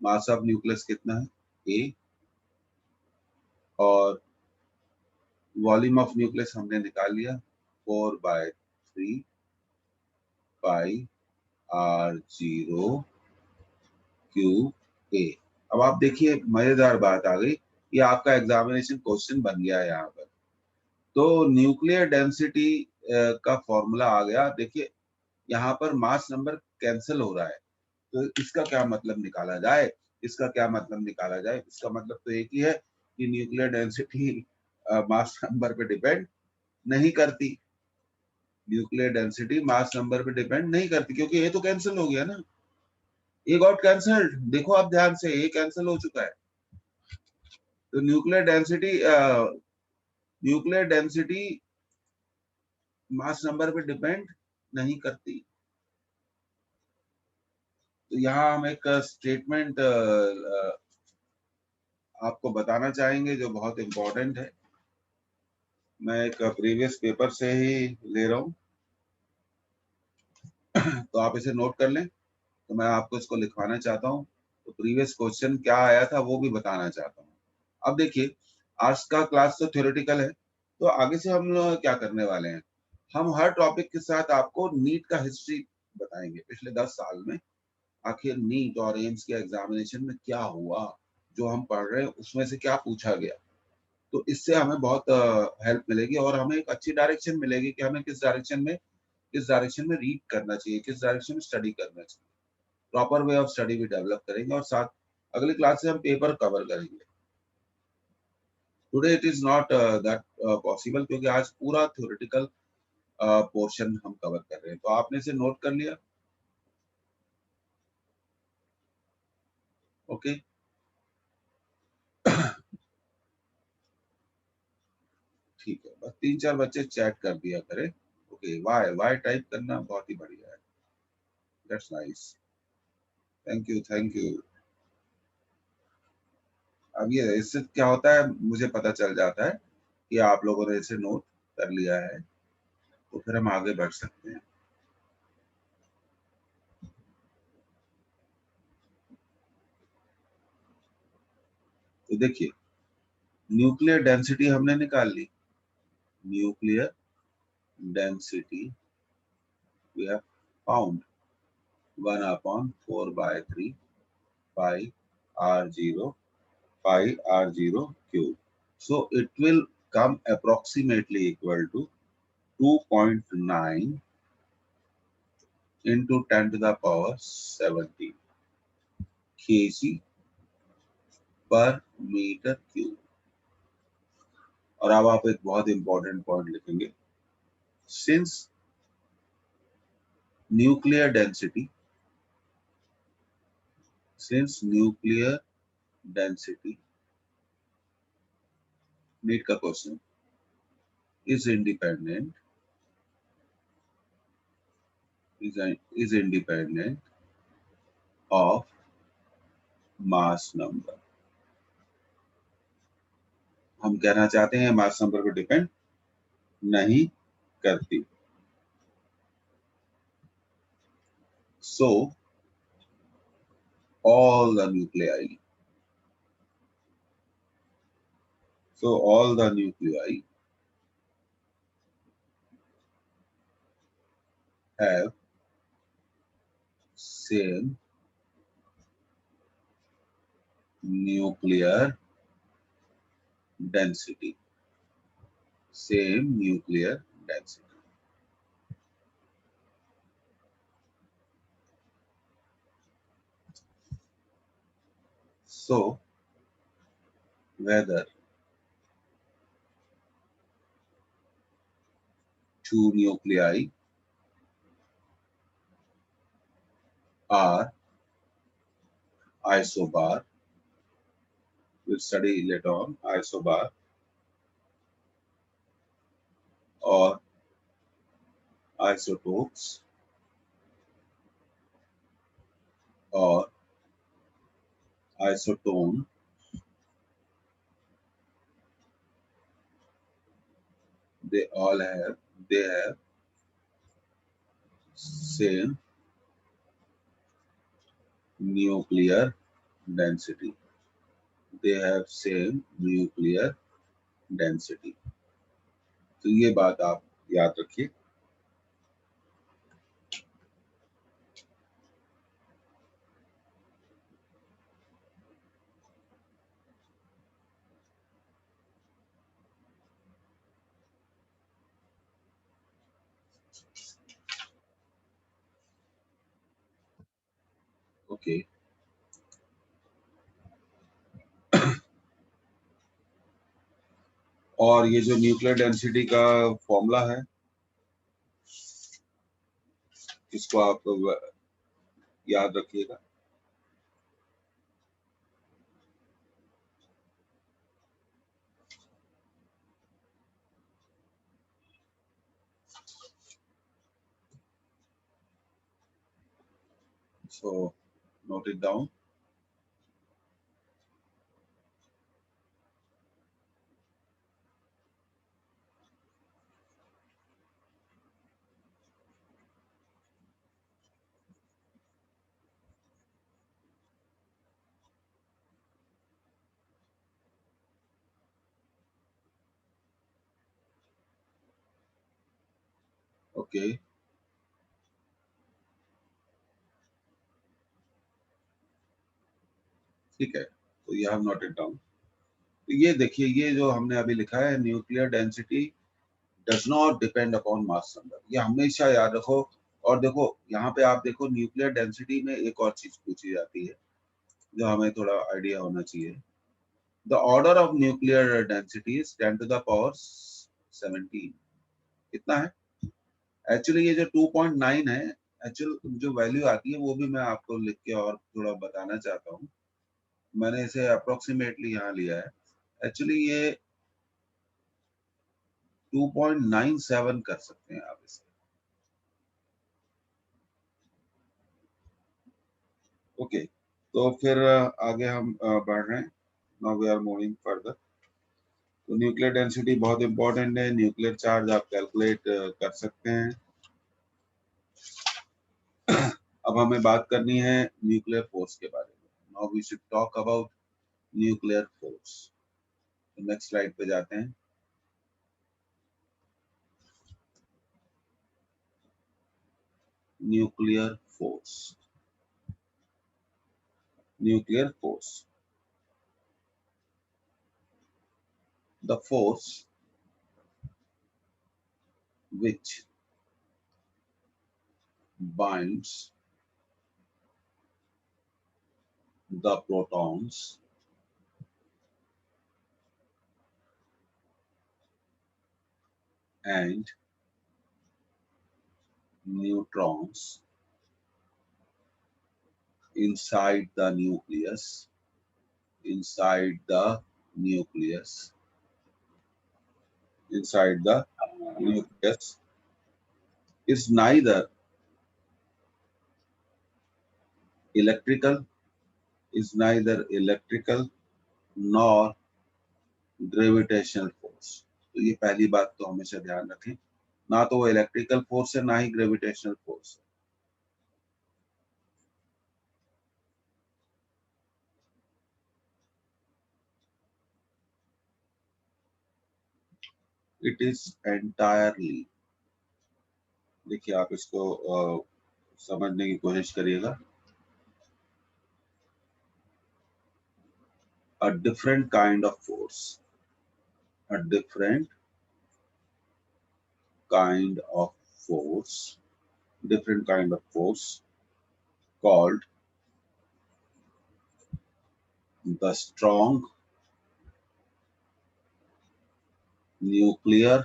मास ऑफ न्यूक्लियस कितना है A, और वॉल्यूम ऑफ न्यूक्लियस हमने निकाल लिया 4/3 पाई R0 क्यूब A। अब आप देखिए मजेदार बात आ गई, ये आपका एग्जामिनेशन क्वेश्चन बन गया है यहाँ पर। तो न्यूक्लियर डेंसिटी का फॉर्मूला आ गया। देखिए यहाँ पर मास नंबर कैंसिल हो रहा है, तो इसका क्या मतलब निकाला जाए, इसका क्या मतलब निकाला जाए? इसका मतलब तो एक ही है कि न्यूक्लियर डेंसिटी मास नंबर पे डिपेंड नहीं करती। न्यूक्लियर डेंसिटी मास नंबर पे डिपेंड नहीं करती, क्योंकि ये तो कैंसिल हो गया ना। ये गॉट कैंसल्ड, देखो आप ध्यान से, ये कैंसिल हो चुका है। तो न्यूक्लियर डेंसिटी मास नंबर पे डिपेंड नहीं करती। तो यहाँ हम एक स्टेटमेंट आपको बताना चाहेंगे जो बहुत इंपॉर्टेंट है। मैं एक प्रीवियस पेपर से ही ले रहा हूँ, तो आप इसे नोट कर लें। तो मैं आपको इसको लिखवाना चाहता हूँ, तो प्रीवियस क्वेश्चन क्या आया था वो भी बताना चाहता हूँ। अब देखिए, आज का क्लास तो थ्योरेटिकल है, तो आगे से हम लोग क्या करने वाले हैं, हम हर टॉपिक के साथ आपको नीट का हिस्ट्री बताएंगे। पिछले 10 साल में आखिर नीट और एम्स के एग्जामिनेशन में क्या हुआ, जो हम पढ़ रहे हैं उसमें से क्या पूछा गया। तो इससे हमें बहुत हेल्प मिलेगी और हमें एक अच्छी डायरेक्शन मिलेगी कि हमें किस डायरेक्शन में रीड करना चाहिए, किस डायरेक्शन में स्टडी करना चाहिए। प्रॉपर वे ऑफ स्टडी भी डेवलप करेंगे और साथ अगली क्लास से हम पेपर कवर करेंगे। Today it is not that possible, क्योंकि आज पूरा थ्योरेटिकल पोर्शन हम कवर कर रहे हैं। तो आपने इसे नोट कर लिया? ओके ठीक है, बस 3-4 बच्चे चैट कर दिया करें। ओके, वाई वाई टाइप करना बहुत ही बढ़िया है, that's nice, thank you thank you. अब ये इससे क्या होता है, मुझे पता चल जाता है कि आप लोगों ने इसे नोट कर लिया है, तो फिर हम आगे बढ़ सकते हैं। तो देखिए, न्यूक्लियर डेंसिटी हमने निकाल ली। Nuclear density we have found 1/4/3 pi r0 cube. So it will come approximately equal to 2.9 into 10 to the power 17 kg per meter cube. और अब आप एक बहुत इंपॉर्टेंट पॉइंट लिखेंगे, सिंस न्यूक्लियर डेंसिटी नीट का question is independent of mass number. हम कहना चाहते हैं मास नंबर पर डिपेंड नहीं करती। So all the nuclei have same nuclear density. So whether two nuclei are isobar, we'll study later on, isobar or isotopes or isotone, they have same nuclear density. तो ये बात आप याद रखिए। Okay, और ये जो न्यूक्लियर डेंसिटी का फॉर्मूला है इसको आप याद रखिएगा। So note it down. Okay. ठीक है, तो यू हैव नोटेड डाउन। तो ये देखिए, ये जो हमने अभी लिखा है, nuclear density does not depend upon mass number, ये हमेशा याद रखो। और देखो यहाँ पे आप देखो, न्यूक्लियर डेंसिटी में एक और चीज पूछी जाती है जो हमें थोड़ा आइडिया होना चाहिए। The order of nuclear density is 10 to the power 17। कितना है एक्चुअली? ये जो 2.9 है, एक्चुअल जो वैल्यू आती है वो भी मैं आपको लिख के और थोड़ा बताना चाहता हूँ। मैंने इसे अप्रोक्सीमेटली यहाँ लिया है। एक्चुअली ये 2.97 कर सकते हैं आप इसे। ओके, तो फिर आगे हम बढ़ रहे हैं। Now we are moving further. तो न्यूक्लियर डेंसिटी बहुत इंपॉर्टेंट है। न्यूक्लियर चार्ज आप कैलकुलेट कर सकते हैं। अब हमें बात करनी है न्यूक्लियर फोर्स के बारे में। Now we should talk about nuclear force. Next slide पे जाते हैं। Nuclear force. Nuclear force, the force which binds the protons and neutrons inside the nucleus, inside the nucleus, inside the nucleus is neither electrical, is neither electrical nor gravitational force। तो ये पहली बात तो हमेशा ध्यान रखें, ना तो वो इलेक्ट्रिकल फोर्स है ना ही ग्रेविटेशनल फोर्स है। इट इज एंटायरली, देखिए आप इसको समझने की कोशिश करिएगा। A different kind of force, a different kind of force, different kind of force called the strong nuclear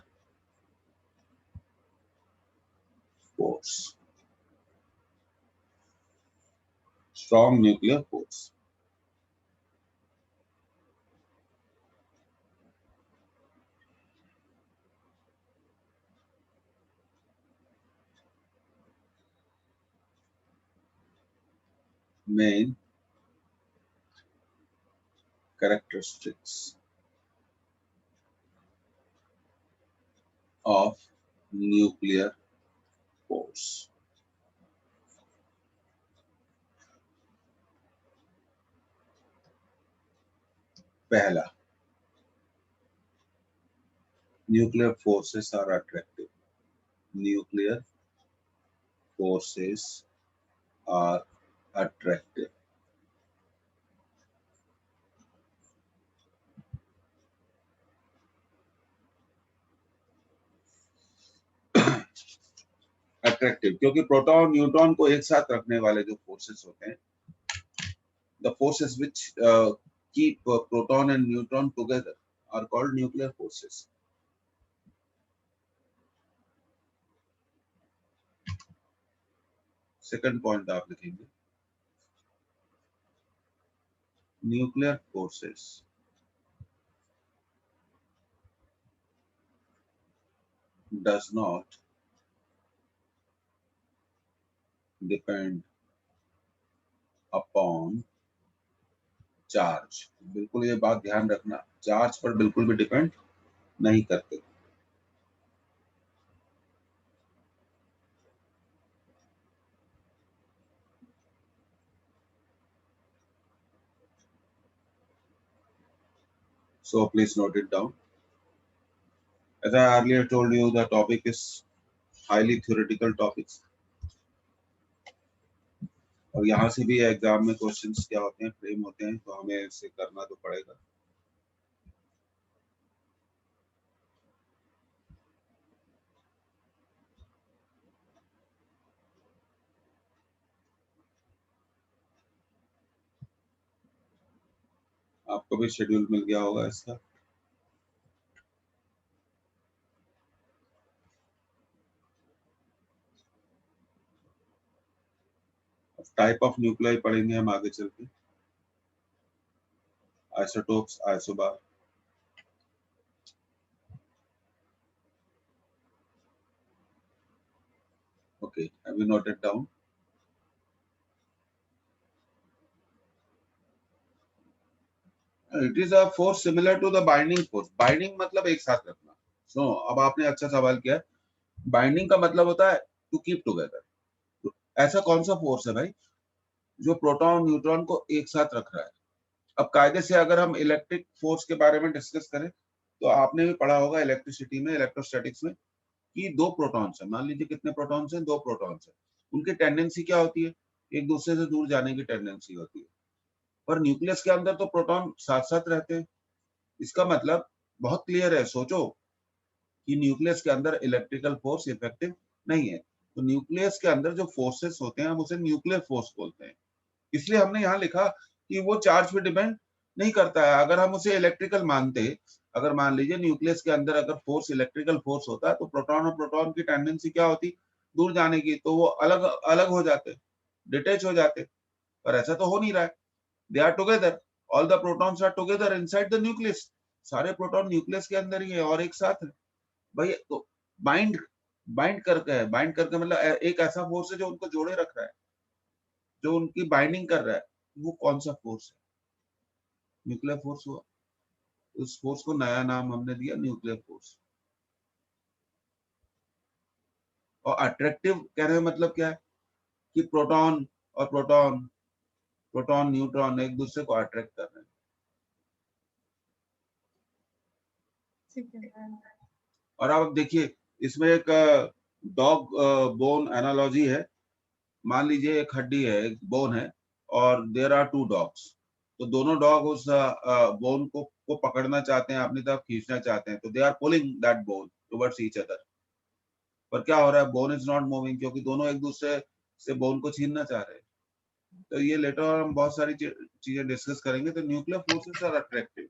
force, strong nuclear force। Main characteristics of nuclear force। पहला, nuclear forces are attractive, nuclear forces are attractive। Attractive क्योंकि proton neutron को एक साथ रखने वाले जो forces होते हैं the forces which keep proton and neutron together are called nuclear forces. Second point आप लिखेंगे, nuclear forces does not depend upon charge. बिल्कुल ये बात ध्यान रखना, चार्ज पर बिल्कुल भी डिपेंड नहीं करते. So please note it down. As I earlier told you, the topic is highly theoretical topics. और यहाँ से भी एग्जाम में क्वेश्चंस क्या होते हैं, फ्रेम होते हैं, तो हमें इसे करना तो पड़ेगा. आपको भी शेड्यूल मिल गया होगा इसका. टाइप ऑफ न्यूक्लियाई पढ़ेंगे हम आगे चल के. Isotopes, isobar. Okay, have you noted down? It is a force similar to the binding force. Binding मतलब एक साथ रखना. So अब आपने अच्छा सवाल किया. बाइंडिंग का मतलब होता है टू कीप टुगेदर. तो ऐसा कौन सा फोर्स है भाई जो प्रोटॉन न्यूट्रॉन को एक साथ रख रहा है? अब कायदे से अगर हम इलेक्ट्रिक फोर्स के बारे में डिस्कस करें तो आपने भी पढ़ा होगा इलेक्ट्रिसिटी में, इलेक्ट्रोस्टैटिक्स में, कि दो प्रोटॉन्स है. मान लीजिए कितने प्रोटॉन्स हैं? दो प्रोटॉन्स है. उनकी टेंडेंसी क्या होती है? एक दूसरे से दूर जाने की टेंडेंसी होती है. पर न्यूक्लियस के अंदर तो प्रोटॉन साथ साथ रहते हैं. इसका मतलब बहुत क्लियर है. सोचो कि न्यूक्लियस के अंदर इलेक्ट्रिकल फोर्स इफेक्टिव नहीं है. तो न्यूक्लियस के अंदर जो फोर्सेस होते हैं हम उसे न्यूक्लियर फोर्स बोलते हैं. इसलिए हमने यहाँ लिखा कि वो चार्ज पे डिपेंड नहीं करता है. अगर हम उसे इलेक्ट्रिकल मानते, अगर मान लीजिए न्यूक्लियस के अंदर अगर फोर्स इलेक्ट्रिकल फोर्स होता है तो प्रोटॉन और प्रोटॉन की टेंडेंसी क्या होती? दूर जाने की. तो वो अलग अलग हो जाते, डिटेच हो जाते. पर ऐसा तो हो नहीं रहा है. They are together. All the protons are together inside the nucleus. सारे प्रोटॉन न्यूक्लियस के अंदर ही है और एक साथ है भाई. तो बाइंड बाइंड करके है. बाइंड करके मतलब एक ऐसा फोर्स है जो उनको जोड़े रख रहा है, जो उनकी बाइंडिंग कर रहा है. वो कौन सा फोर्स है? न्यूक्लियर फोर्स हुआ. उस फोर्स को नया नाम हमने दिया न्यूक्लियर फोर्स. और अट्रैक्टिव कहने का मतलब क्या है? कि प्रोटॉन और प्रोटॉन, प्रोटॉन न्यूट्रॉन एक दूसरे को अट्रैक्ट कर रहे हैं. और अब देखिए इसमें एक डॉग बोन एनालॉजी है. मान लीजिए एक हड्डी है, एक बोन है, और देयर आर टू डॉग्स. तो दोनों डॉग उस बोन को पकड़ना चाहते हैं, अपनी तरफ खींचना चाहते हैं. तो they are pulling that bone towards each other. पर क्या हो रहा है? बोन इज नॉट मूविंग, क्योंकि दोनों एक दूसरे से बोन को छीनना चाह रहे हैं. तो ये लेटर हम बहुत सारी चीजें डिस्कस करेंगे. तो न्यूक्लियर फोर्सेस आर अट्रैक्टिव.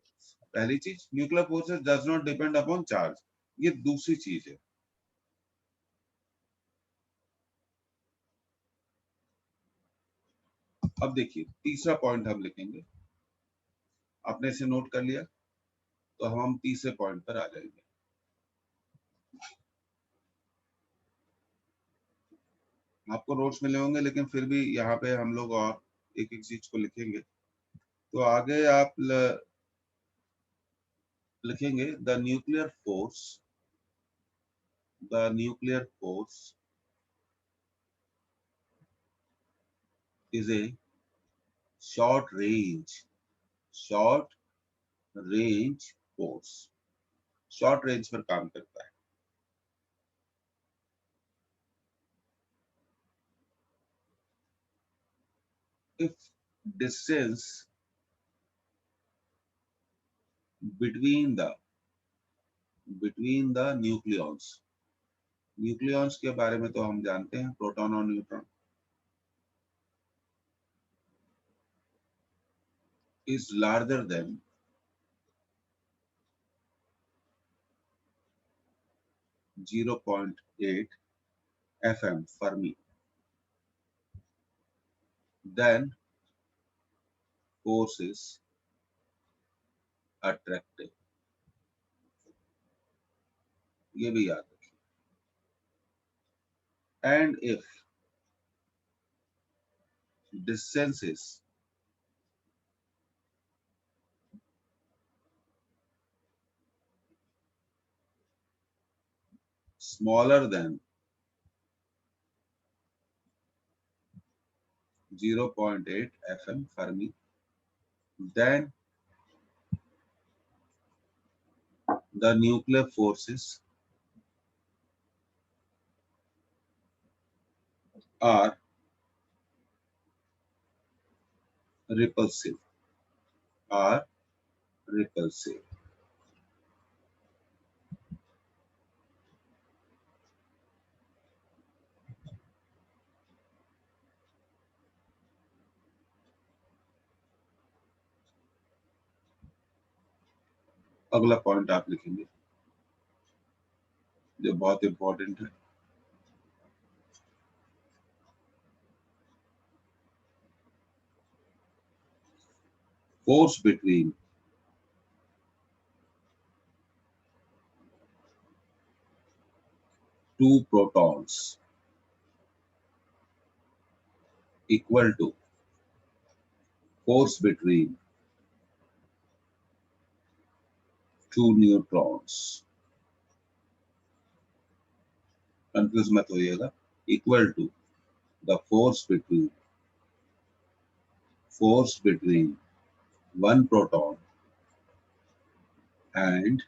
पहली चीज, nuclear forces does not depend upon charge. ये दूसरी चीज है. अब देखिए तीसरा पॉइंट हम लिखेंगे. आपने इसे नोट कर लिया तो हम तीसरे पॉइंट पर आ जाएंगे. आपको नोट्स मिले होंगे लेकिन फिर भी यहाँ पे हम लोग और एक एक चीज को लिखेंगे. तो आगे आप लिखेंगे the nuclear force is a short range force. Short range पर काम करता है. if distance between the nucleons के बारे में तो हम जानते हैं, प्रोटॉन और neutron. is larger than 0.8 FM Fermi, then force is attractive. ये भी याद रखिए. And if distance is smaller than 0.8 FM Fermi, then the nuclear forces are repulsive. Are repulsive. अगला पॉइंट आप लिखेंगे जो बहुत इंपॉर्टेंट है. Force between two protons equal to force between two neutrons. Confuse मत होइएगा. Equal to the force between one proton and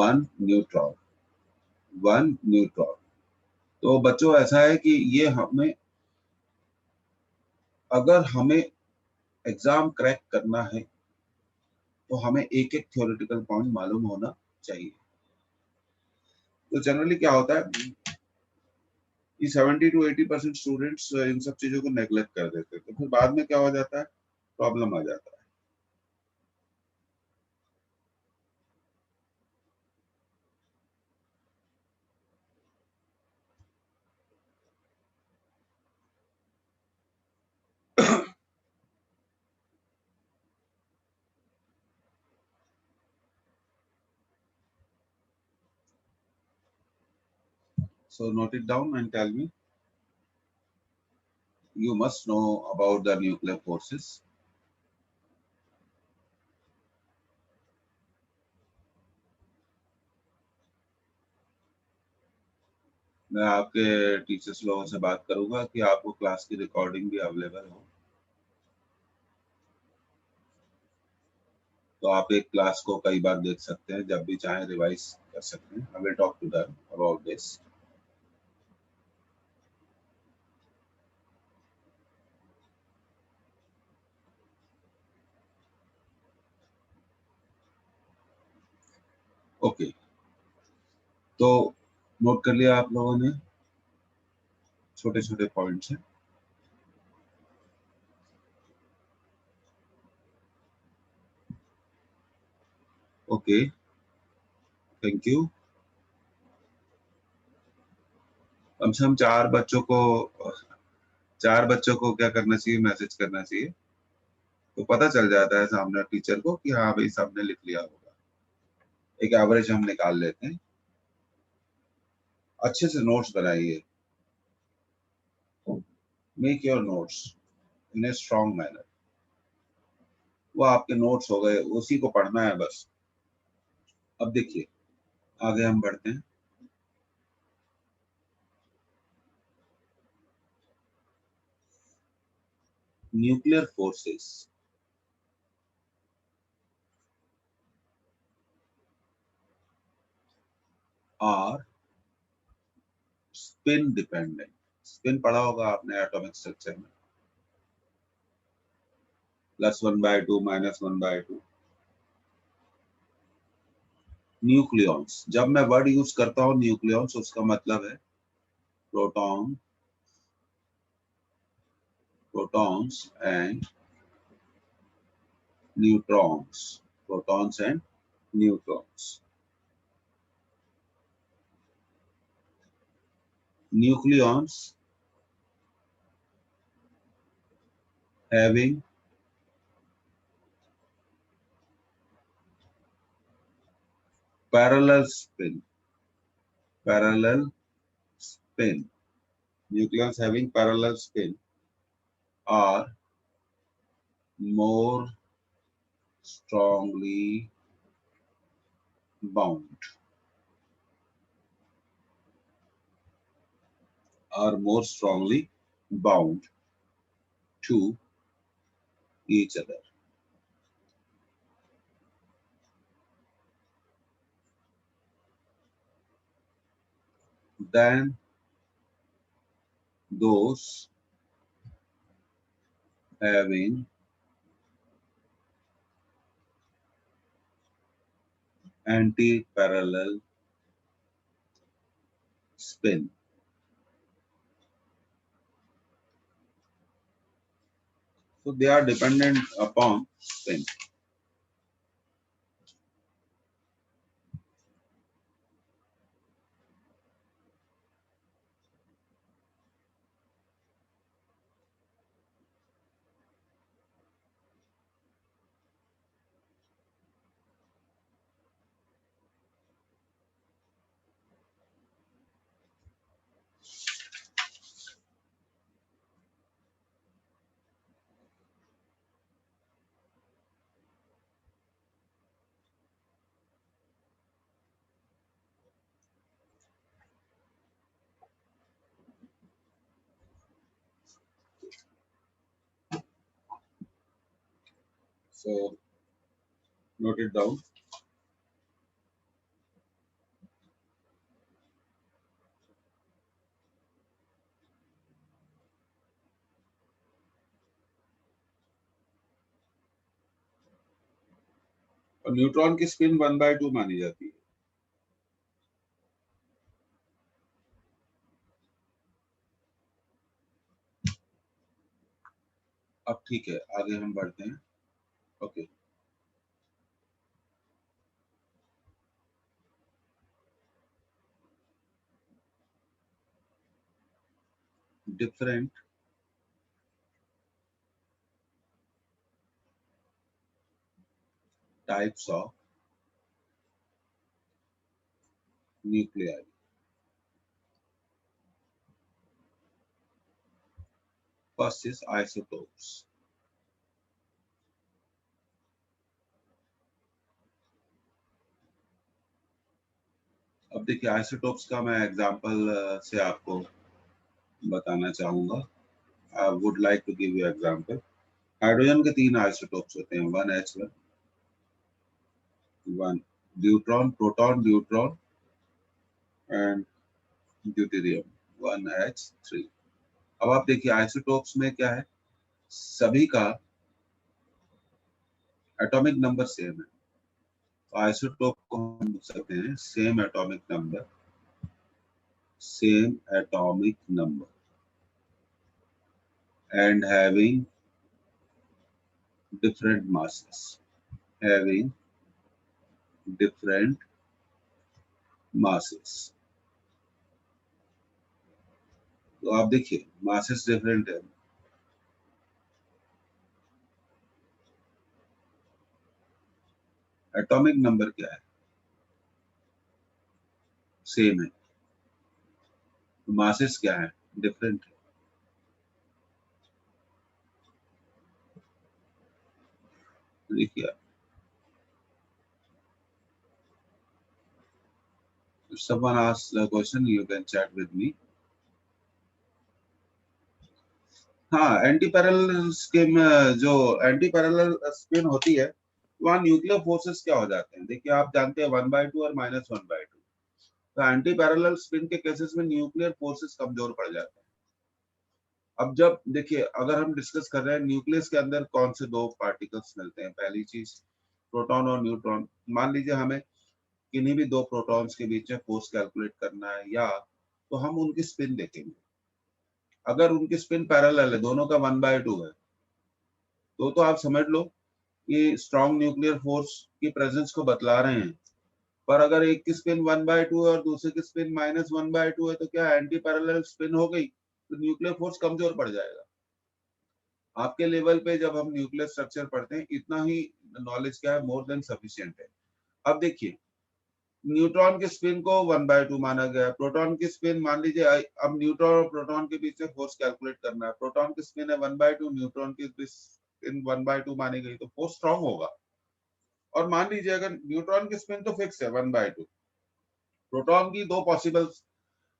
one neutron. One neutron. तो बच्चों ऐसा है कि ये हमें, अगर हमें एग्जाम क्रैक करना है तो हमें एक एक थ्योरेटिकल पॉइंट मालूम होना चाहिए. तो जनरली क्या होता है कि 70 to 80% स्टूडेंट्स इन सब चीजों को नेग्लेक्ट कर देते हैं. तो फिर बाद में क्या हो जाता है, प्रॉब्लम आ जाता है. So note it down and tell me. You must know about the nuclear forces. मैं आपके टीचर्स लोगों से बात करूंगा कि आपको क्लास की रिकॉर्डिंग भी अवेलेबल हो, तो आप एक क्लास को कई बार देख सकते हैं, जब भी चाहे रिवाइज कर सकते हैं. I will talk to them about this. Okay, तो नोट कर लिया आप लोगों ने, छोटे छोटे पॉइंट्स हैं. Okay, thank you. कम से कम चार बच्चों को क्या करना चाहिए, मैसेज करना चाहिए, तो पता चल जाता है सामने टीचर को कि हाँ भाई सबने लिख लिया होगा. एक एवरेज हम निकाल लेते हैं. अच्छे से नोट्स बनाइए. Make your notes in a strong manner. वो आपके नोट्स हो गए, उसी को पढ़ना है बस. अब देखिए आगे हम बढ़ते हैं. Nuclear forces are spin dependent. Spin पढ़ा होगा आपने एटॉमिक स्ट्रक्चर में, +1/2 -1/2. न्यूक्लियॉन्स, जब मैं वर्ड यूज करता हूं न्यूक्लियॉन्स, उसका मतलब है protons and neutrons, protons and neutrons. Nucleons having parallel spin. Nucleons having parallel spin are more strongly bound. To each other. Than those having anti-parallel spin. So they are dependent upon spin. So note it down. और neutron की spin 1/2 मानी जाती है. अब ठीक है, आगे हम बढ़ते हैं. Okay. Different types of nuclei. First is isotopes. अब देखिए आइसोटोप्स का मैं एग्जांपल से आपको बताना चाहूंगा. I would like to give you example. Hydrogen के 3 आइसोटोप्स होते हैं. 1H1, 1 deuteron, proton, neutron and deuterium 1H3. अब आप देखिए आइसोटोप्स में क्या है, सभी का एटॉमिक नंबर सेम है. आइसोटोप को हम लिख सकते हैं same atomic number and having different masses. तो आप देखिए masses डिफरेंट है. एटॉमिक नंबर क्या है, सेम है. masses क्या है, डिफरेंट है. देखिए if someone asks a question you can chat with me. हाँ, एंटी पैरेलल स्पिन, जो एंटी पैरेलल स्पिन होती है वहाँ न्यूक्लियर फोर्सेस क्या हो जाते हैं. देखिए आप जानते हैं 1/2 और -1/2. तो एंटी पैरेलल स्पिन के केसेस में न्यूक्लियर फोर्सेस कमजोर पड़ जाते हैं. अब जब देखिए अगर हम डिस्कस कर रहे हैं न्यूक्लियस के अंदर कौन से 2 पार्टिकल्स मिलते हैं, पहली चीज प्रोटॉन और न्यूट्रॉन. मान लीजिए हमें किन्हीं भी 2 प्रोटॉन्स के बीच में फोर्स कैलकुलेट करना है, या तो हम उनकी स्पिन देखेंगे. अगर उनकी स्पिन पैरेलल है, दोनों का 1/2 है, तो आप समझ लो ये स्ट्रॉन्ग न्यूक्लियर फोर्स की प्रेजेंस को बतला रहे हैं, पर अगर एक की स्पिन 1/2 और दूसरे की स्पिन -1/2 है तो क्या एंटी पैरेलल स्पिन हो गई तो न्यूक्लियर फोर्स कमजोर पड़ जाएगा। आपके लेवल पे जब हम न्यूक्लियर स्ट्रक्चर पढ़ते हैं इतना ही नॉलेज क्या है, मोर देन सफिशिएंट है। अब देखिए, न्यूट्रॉन की स्पिन को 1/2 माना गया, प्रोटॉन की स्पिन मान लीजिए, अब न्यूट्रॉन और प्रोटॉन के बीच में फोर्स कैलकुलेट करना है। प्रोटॉन की स्पिन है 1/2, न्यूट्रॉन की स्पिन 1/2 मानी गई तो फोर्स स्ट्रॉन्ग होगा। और मान लीजिए अगर न्यूट्रॉन की स्पिन तो फिक्स है 1/2, प्रोटॉन की दो पॉसिबल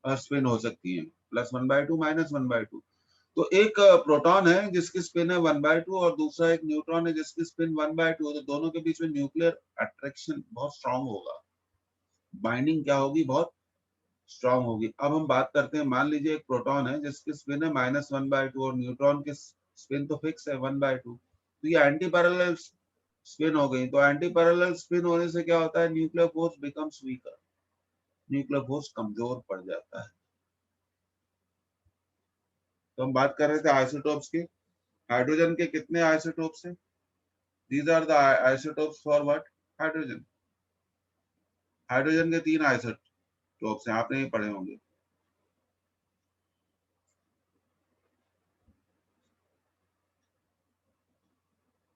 स्पिन हो सकती है, +1/2 -1/2। तो एक प्रोटॉन है जिसकी स्पिन है 1/2 और दूसरा एक न्यूट्रॉन है जिसकी स्पिन 1/2, तो दोनों के बीच में न्यूक्लियर अट्रैक्शन बहुत स्ट्रांग होगा, बाइंडिंग क्या होगी, बहुत स्ट्रांग होगी। अब हम बात करते हैं, मान लीजिए एक प्रोटॉन है जिसकी स्पिन है -1/2 और न्यूट्रॉन की स्पिन तो फिक्स है 1/2, तो ये एंटी पैरेलल स्पिन हो गई। तो एंटी पैरेलल स्पिन होने से क्या होता है, nuclear force becomes weaker, nuclear force कमजोर पड़ जाता है। तो हम बात कर रहे थे आइसोटोप्स की। हाइड्रोजन के कितने आइसोटोप्स हैं? These are the isotopes for what? Hydrogen. Hydrogen के 3 आइसोटोप्स हैं, आपने ये पढ़े होंगे।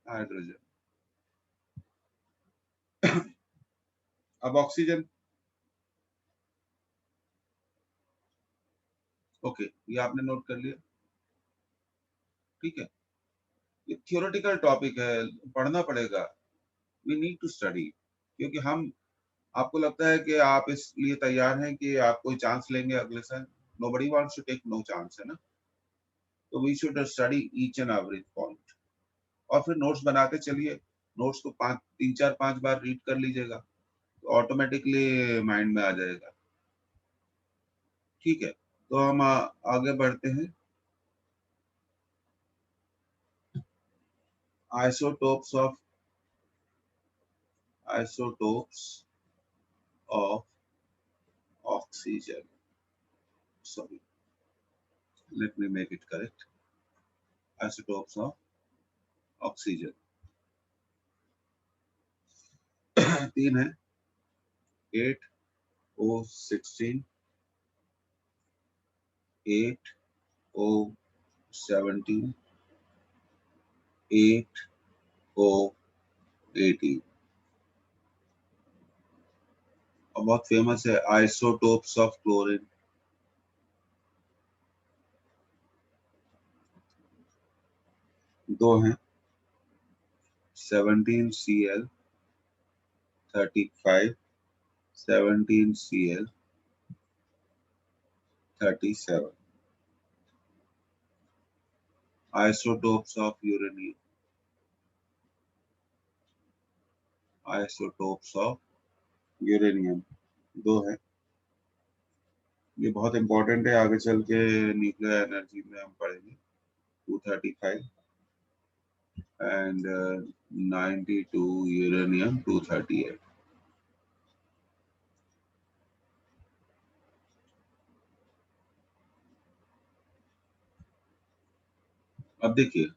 हाइड्रोजन। अब ऑक्सीजन, ओके, ये आपने नोट कर लिया, ठीक है। ये थियोरेटिकल टॉपिक है, पढ़ना पड़ेगा, वी नीड टू स्टडी, क्योंकि हम, आपको लगता है कि आप इसलिए तैयार हैं कि आप कोई चांस लेंगे अगले साल? Nobody wants to take no chance, है ना। तो we should study each and every point, और फिर नोट्स बनाते चलिए। नोट्स को 3 4 5 बार रीड कर लीजिएगा तो ऑटोमेटिकली माइंड में आ जाएगा, ठीक है। तो हम आगे बढ़ते हैं। Isotopes of oxygen, sorry, let me make it correct. Isotopes of oxygen 3 है, 8O16, 8O17, 8O18। और बहुत फेमस है आइसोटोप्स ऑफ क्लोरीन, 2 हैं, 17Cl35, 17Cl37। Isotopes of uranium, isotopes of uranium 2 है। ये बहुत इंपॉर्टेंट है, आगे चल के न्यूक्लियर एनर्जी में हम पढ़ेंगे। 235 एंड 92 यूरेनियम 238। अब देखिए,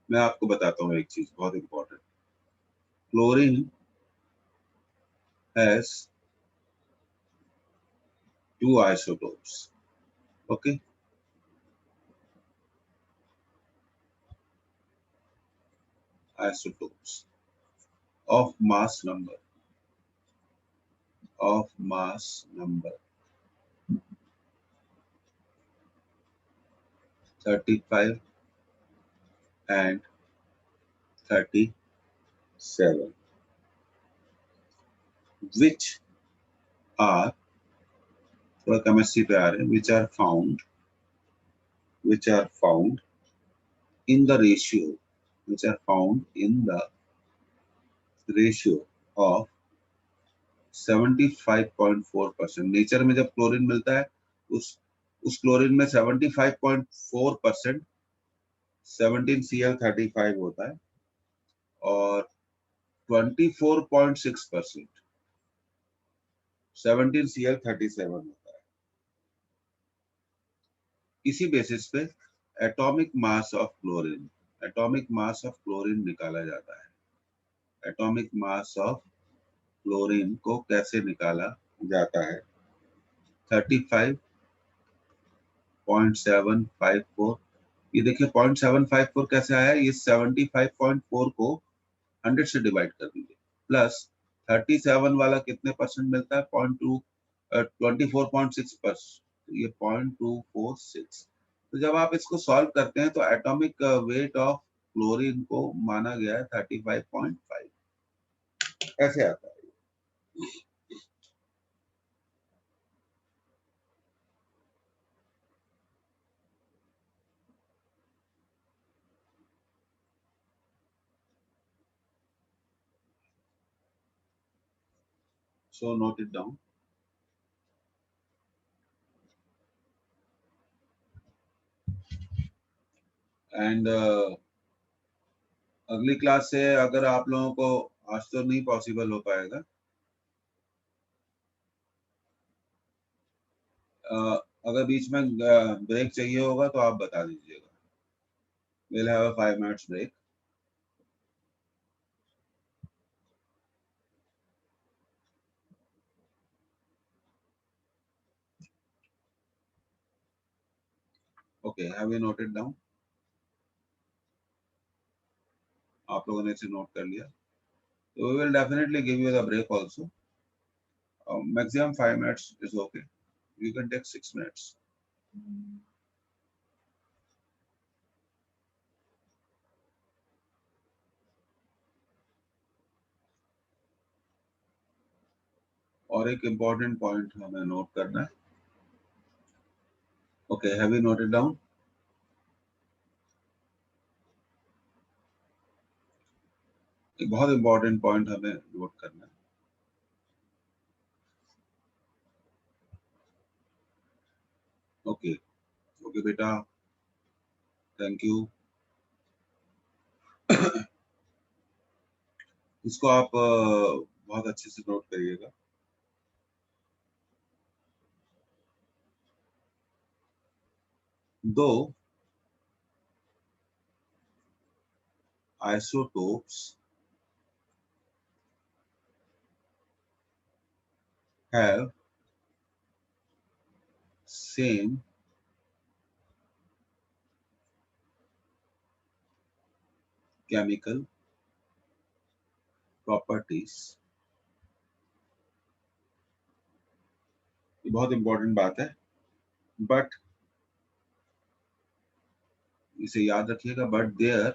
मैं आपको बताता हूँ एक चीज बहुत important. Chlorine has 2 isotopes, okay, isotopes of mass number 35 and 37, which are, थोड़ा केमिस्ट्री पे आ रहे हैं, which are found in the ratio, which are found in the ratio of 75.4%। Nature में जब क्लोरीन मिलता है उस क्लोरीन में 75.4% 17Cl35 होता है और 24.6% 17Cl37 होता है। इसी बेसिस पे atomic mass of chlorine atomic mass of chlorine निकाला जाता है। एटॉमिक मास ऑफ क्लोरीन को कैसे निकाला जाता है? 35.754। ये देखिए 0.754 कैसे आया? ये 75.4 को 100 से डिवाइड कर दीजिए, प्लस 37 वाला कितने परसेंट मिलता है? 24.6%, ये 0.246। तो जब आप इसको सॉल्व करते हैं तो एटॉमिक वेट ऑफ क्लोरीन को माना गया है 35.5, ऐसे आता है। So note it down. And अगली क्लास से अगर आप लोगों को आज तो नहीं पॉसिबल हो पाएगा, अगर बीच में ब्रेक चाहिए होगा तो आप बता दीजिएगा। We'll have a 5 minutes break. Okay, have you noted down? आप लोगों ने इसे नोट कर लिया? So we will definitely give you the break also. Maximum 5 minutes is okay. You can take 6 minutes. और एक important point हमें नोट करना है। Okay, have you noted down? एक बहुत important point हमें नोट करना है। Okay, okay बेटा, thank you. इसको आप बहुत अच्छे से नोट करिएगा। Though isotopes have same chemical properties, ये बहुत इंपॉर्टेंट बात है, बट इसे याद रखिएगा, but there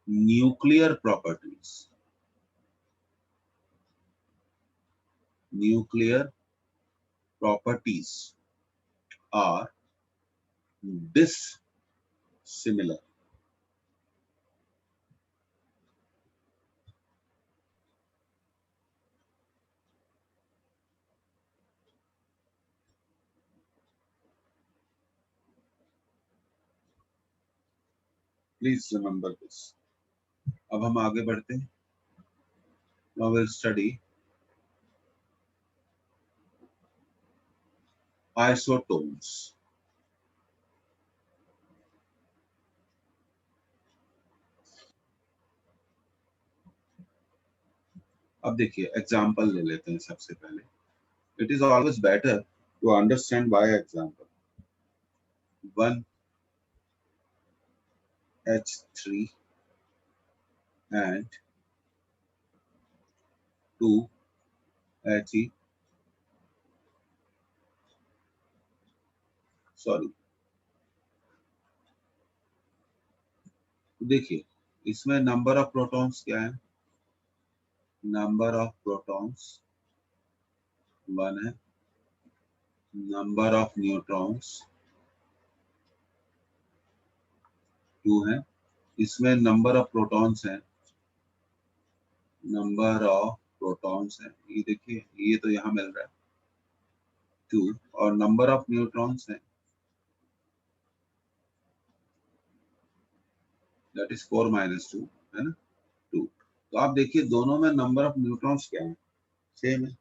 nuclear properties, nuclear properties are dissimilar. Please remember this. अब हम आगे बढ़ते हैं। Now we'll study isotones. अब देखिए एग्जाम्पल ले लेते हैं सबसे पहले। It is always better to understand by example. 1H3 and 2He, sorry, देखिए इसमें नंबर ऑफ प्रोटॉन्स क्या है? नंबर ऑफ प्रोटॉन्स 1 है, नंबर ऑफ न्यूट्रॉन्स 2 है। इसमें नंबर ऑफ प्रोटॉन्स है, नंबर ऑफ प्रोटॉन्स है, ये देखिए ये तो यहाँ मिल रहा है 2, और नंबर ऑफ न्यूट्रॉन्स है दैट इज 4 - 2, है ना, 2। तो आप देखिए दोनों में नंबर ऑफ न्यूट्रॉन्स क्या है? सेम है।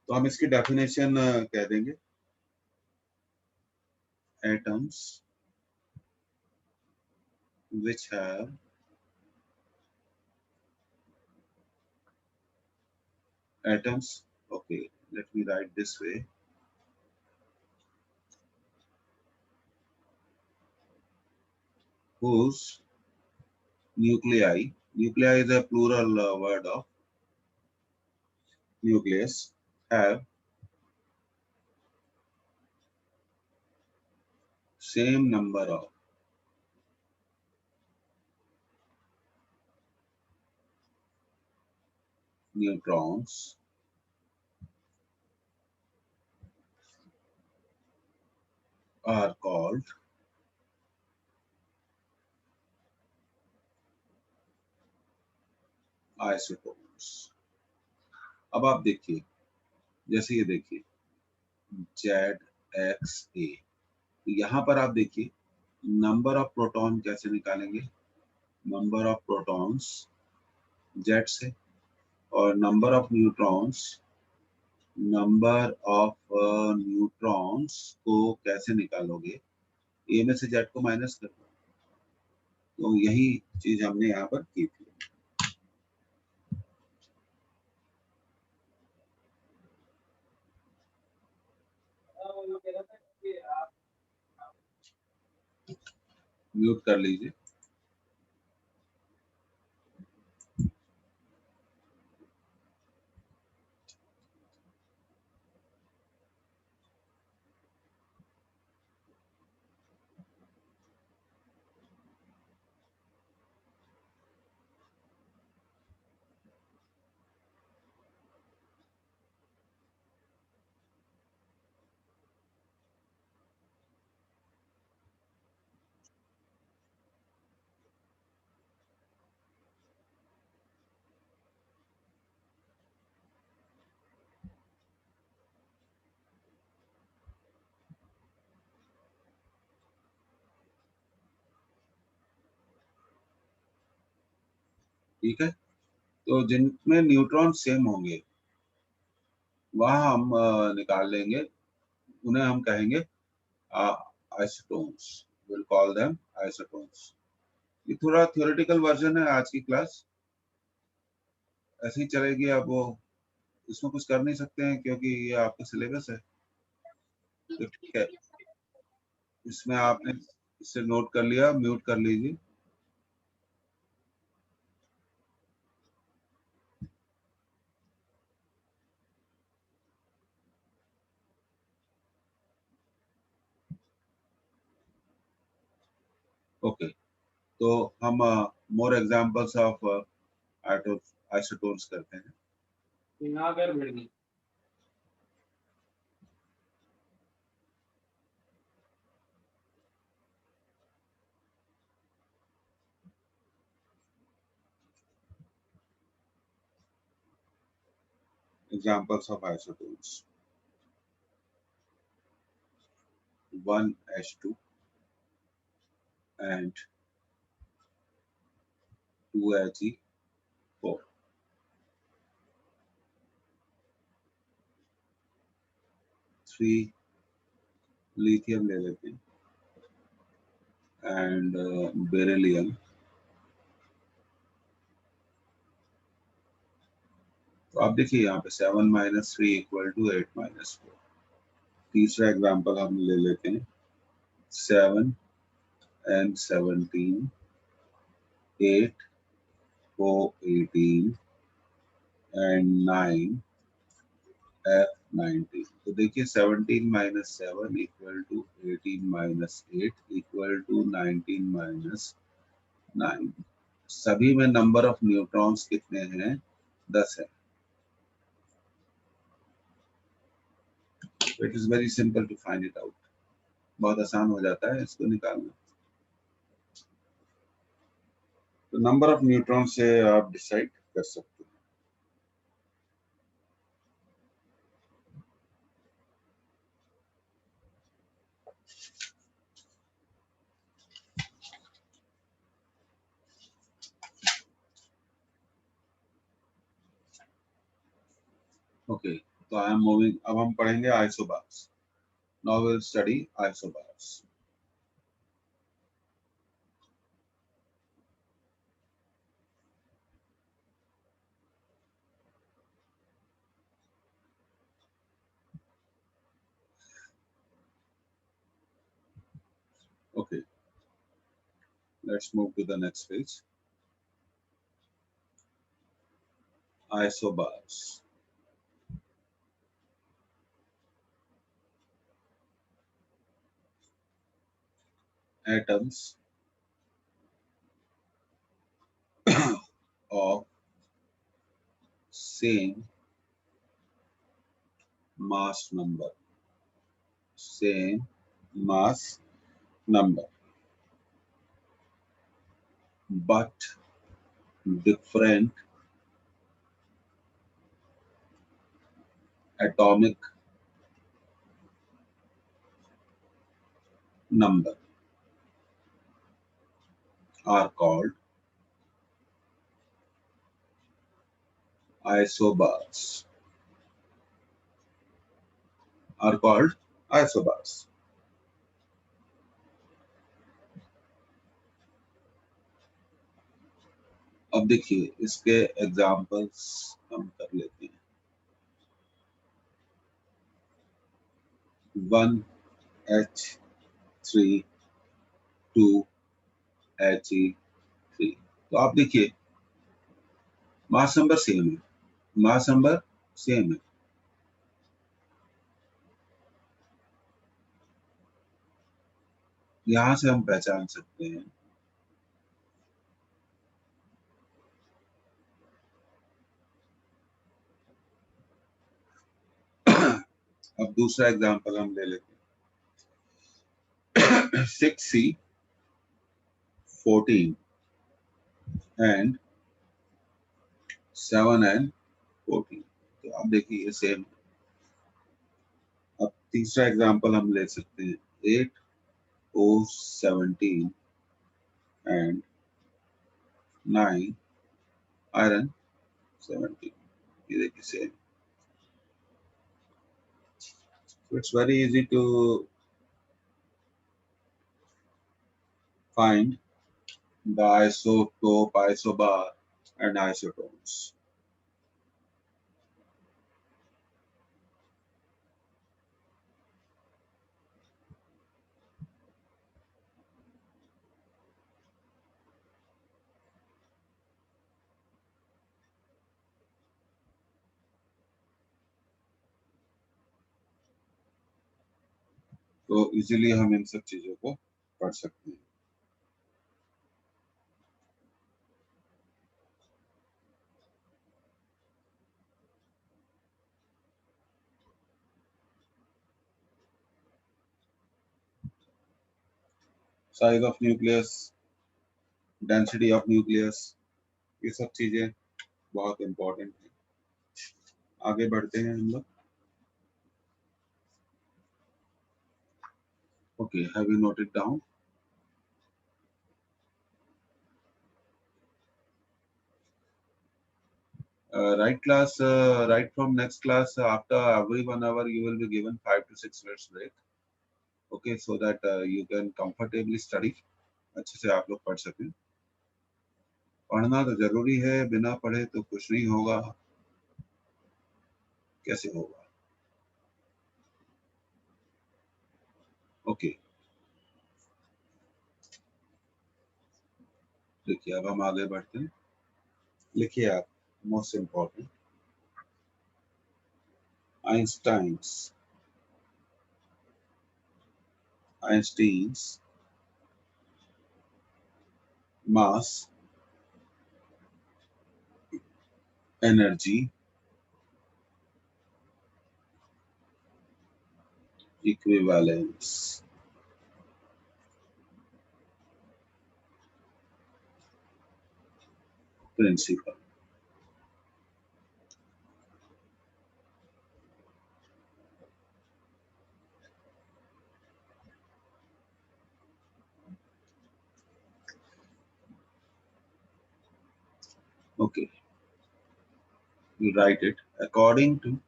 तो हम इसकी डेफिनेशन कह देंगे, atoms which have atoms. Okay, let me write this way. Whose nuclei is a plural word of nucleus, have same number of neutrons are called isotopes. अब आप देखिए, जैसे ये देखिए ZXA, यहाँ पर आप देखिए नंबर ऑफ प्रोटॉन कैसे निकालेंगे, नंबर ऑफ प्रोटॉन्स Z से, और नंबर ऑफ न्यूट्रॉन्स को कैसे निकालोगे, ए में से जेड को माइनस कर दो। तो यही चीज हमने यहाँ पर की थी। म्यूट कर लीजिए। ठीक है, तो जिनमें न्यूट्रॉन सेम होंगे वहां हम निकाल लेंगे, उन्हें हम कहेंगे isotones, will call them isotones. ये थोड़ा थ्योरेटिकल वर्जन है आज की क्लास, ऐसे ही चलेगी। अब वो इसमें कुछ कर नहीं सकते हैं क्योंकि ये आपका सिलेबस है। तो ठीक है, इसमें आपने इसे नोट कर लिया, म्यूट कर लीजिए। ओके, तो हम मोर एग्जांपल्स ऑफ आइसोटोन्स करते हैं। Examples of isotopes: 1H2 and 2He4. 3 lithium ले लेते हैं and beryllium. तो आप देखिए यहाँ पे 7 - 3 = 8 - 4। तीसरा एग्जाम्पल हम ले लेते हैं 7 and 17, 8 O18 and 9 F19। तो देखिए 17 - 7 = 18 - 8 = 19 - 9। सभी में नंबर ऑफ न्यूट्रॉन्स कितने हैं? 10 है। It is very simple to find it out, बहुत आसान हो जाता है इसको निकालना। तो नंबर ऑफ न्यूट्रॉन से आप डिसाइड कर सकते हैं। ओके, तो आई एम मूविंग, अब हम पढ़ेंगे isobars. Now will study isobars. Okay, let's move to the next page. Isobars. Atoms of same mass number. Same mass number, but different atomic number are called isobars. Are called isobars. अब देखिए इसके examples हम कर लेते हैं. 1H3 2He3. तो आप देखिए मास नंबर सेम है. मास नंबर सेम है. यहां से हम पहचान सकते हैं अब दूसरा एग्जांपल हम ले लेते हैं. 6C14 and 7N14. तो आप देखिए ये सेम. अब तीसरा एग्जांपल हम ले सकते हैं. 8O17 and 9 iron 17. ये देखिए same. So it's very easy to find the isotope, isobar and isotones. तो इजीली हम इन सब चीजों को पढ़ सकते हैं. Size of nucleus, density of nucleus, ये सब चीजें बहुत इंपॉर्टेंट है. आगे बढ़ते हैं हम लोग. Okay, have you noted down? Right from next class, after every 1 hour you will be given 5 to 6 minutes break. Okay, so that you can comfortably study. अच्छे से आप लोग पढ़ सकें. पढ़ना तो जरूरी है, बिना पढ़े तो कुछ नहीं होगा. कैसे होगा? ओके, देखिए अब हम आगे बढ़ते हैं. लिखिए आप, most important, Einstein's mass energy equivalence principle. Okay, you write it according to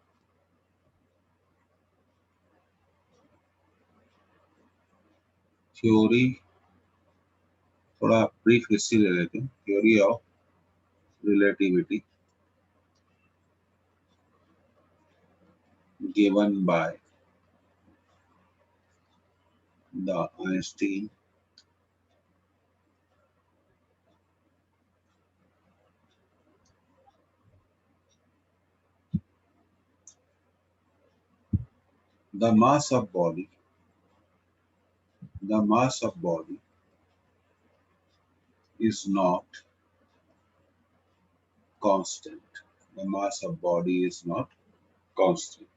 theory. थोड़ा ब्रीफ हिस्ट्री ले लेते हैं. Theory of relativity given by the Einstein the mass of body is not constant. The mass of body is not constant,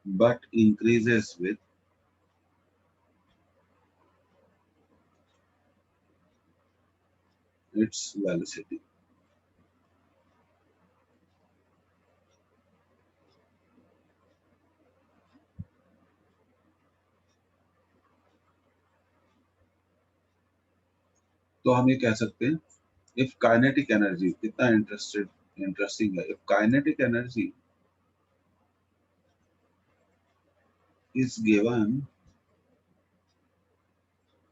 but increases with its velocity. तो हम ये कह सकते हैं if kinetic energy, कितना इंटरेस्टिंग है, if kinetic energy is given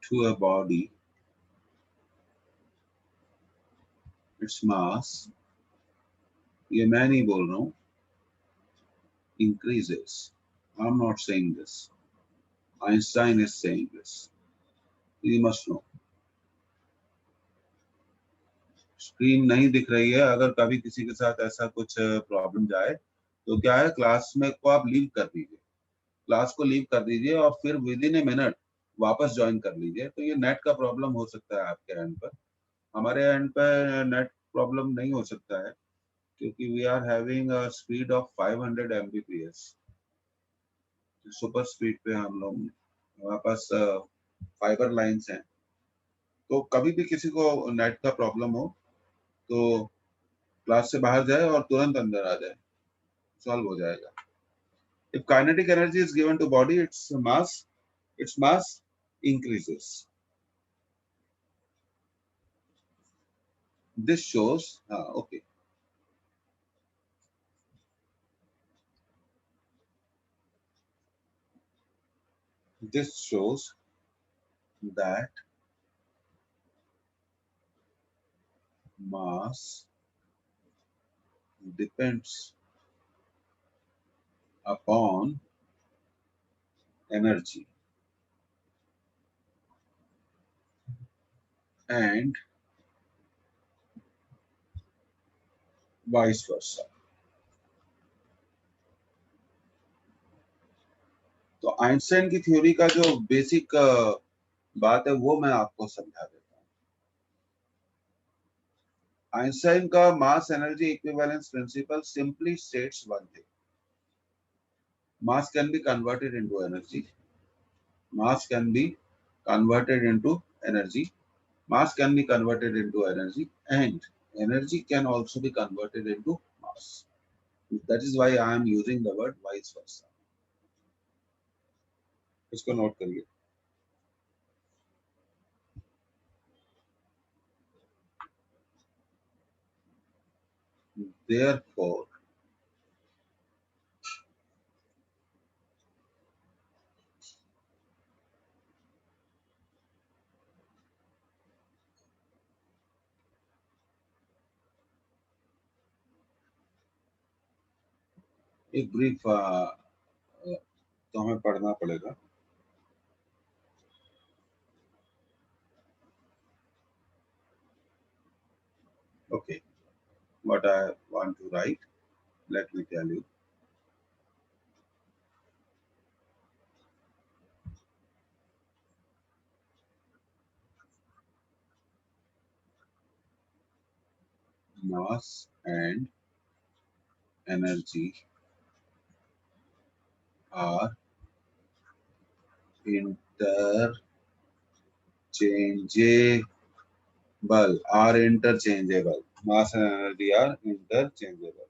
to a body, its mass, ये मैं नहीं बोल रहा हूँ, increases. I'm not saying this. Einstein is saying this. You must know. Screen नहीं दिख रही है, अगर कभी किसी के साथ ऐसा कुछ प्रॉब्लम जाए तो क्या है, क्लास में को आप लीव कर दीजिए, क्लास को लीव कर दीजिए और फिर विद इन ए मिनट वापस ज्वाइन कर लीजिए। तो ये नेट का प्रॉब्लम हो सकता है आपके एंड पर, हमारे एंड पर नेट प्रॉब्लम नहीं हो सकता है क्योंकि we are having a speed of 500 Mbps, super speed पे हम लोग, हमारे पास फाइबर लाइंस हैं। तो कभी भी किसी को नेट का प्रॉब्लम हो तो क्लास से बाहर जाए और तुरंत अंदर आ जाए, सॉल्व हो जाएगा। If kinetic energy is given to body, its mass increases. This shows, okay. This shows that mass depends upon energy and vice versa. तो आइंस्टाइन की थ्योरी का जो बेसिक बात है वो मैं आपको समझा देता हूँ। आइंस्टाइन का mass energy equivalence principle simply states one thing, mass can be converted into energy, mass can be converted into energy, mass can be converted into energy, and energy can also be converted into mass. That is why I am using the word vice versa. इसको note करिए। Therefore, एक brief तो हमें पढ़ना पड़ेगा। Okay, what I want to write, let me tell you. Mass and energy are interchangeable. Mass and energy are interchangeable.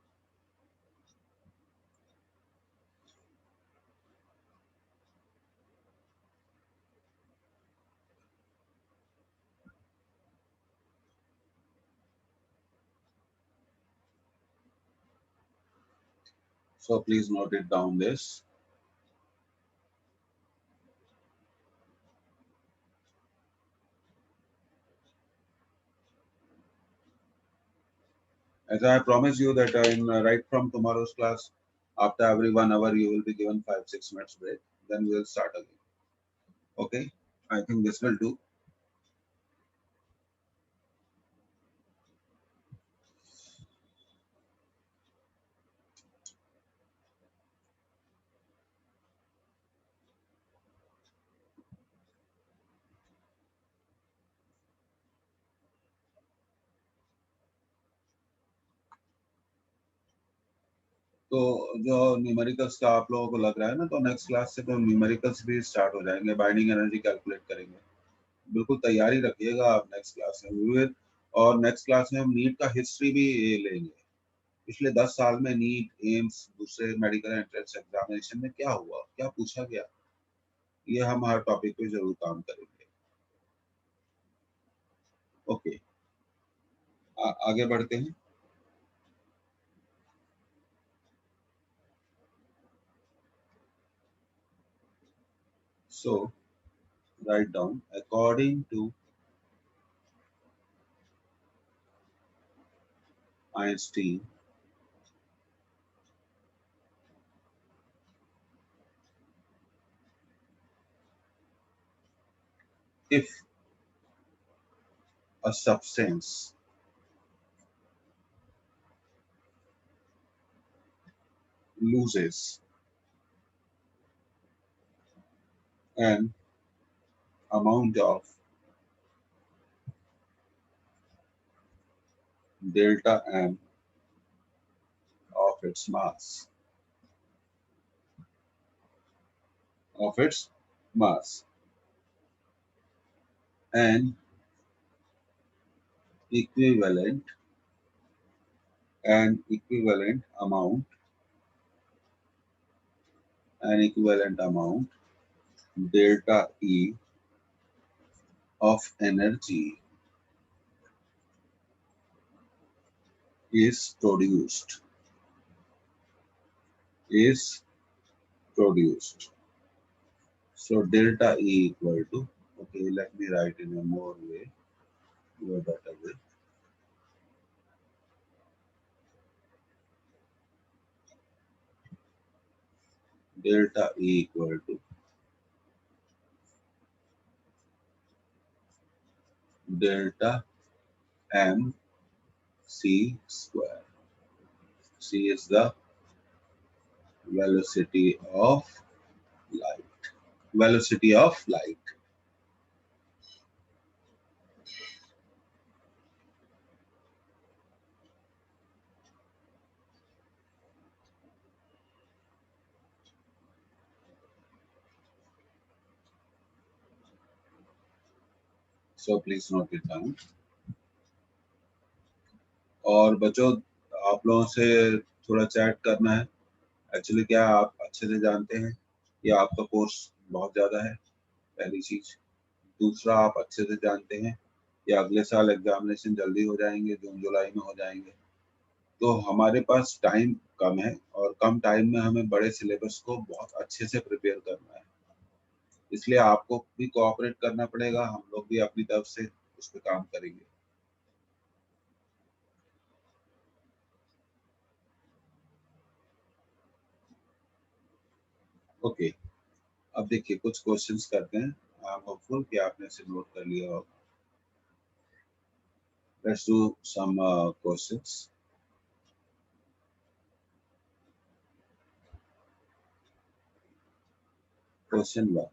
So please note it down this. As I promise you that in right from tomorrow's class, after every 1 hour, you will be given 5-6 minutes break. Then we will start again. Okay, I think this will do. तो जो numericals का आप लोगों को लग रहा है ना, तो नेक्स्ट क्लास से तो न्यूमेरिकल्स भी स्टार्ट हो जाएंगे, बाइंडिंग एनर्जी कैलकुलेट करेंगे। बिल्कुल तैयारी रखिएगा आप नेक्स्ट क्लास में। और नेक्स्ट क्लास में हम नीट का हिस्ट्री भी लेंगे। पिछले 10 साल में नीट, एम्स, दूसरे मेडिकल एंट्रेंस एग्जामिनेशन में क्या हुआ, क्या पूछा गया, ये हम हर टॉपिक पे जरूर काम करेंगे। ओके, आगे बढ़ते हैं। So write down according to Einstein, if a substance loses an amount of delta m of its mass, an equivalent amount, delta E of energy is produced. So delta E equal to, okay, let me write in a more way, a better way. Delta E equal to delta m c square. C is the velocity of light. So please note it down. और बच्चों, आप लोगों से थोड़ा chat करना है। Actually क्या आप अच्छे से जानते हैं कि आपका कोर्स बहुत ज़्यादा है, पहली चीज। दूसरा, आप अच्छे से जानते हैं कि अगले साल एग्जामिनेशन जल्दी हो जाएंगे, जून जुलाई में हो जाएंगे। तो हमारे पास टाइम कम है और कम टाइम में हमें बड़े सिलेबस को बहुत अच्छे से प्रिपेयर करना है। इसलिए आपको भी कोऑपरेट करना पड़ेगा, हम लोग भी अपनी तरफ से उस पर काम करेंगे। ओके, अब देखिए कुछ क्वेश्चंस करते हैं। आई एम होपफुल कि आपने इसे नोट कर लिया होगा। Let's do some questions. Question 1.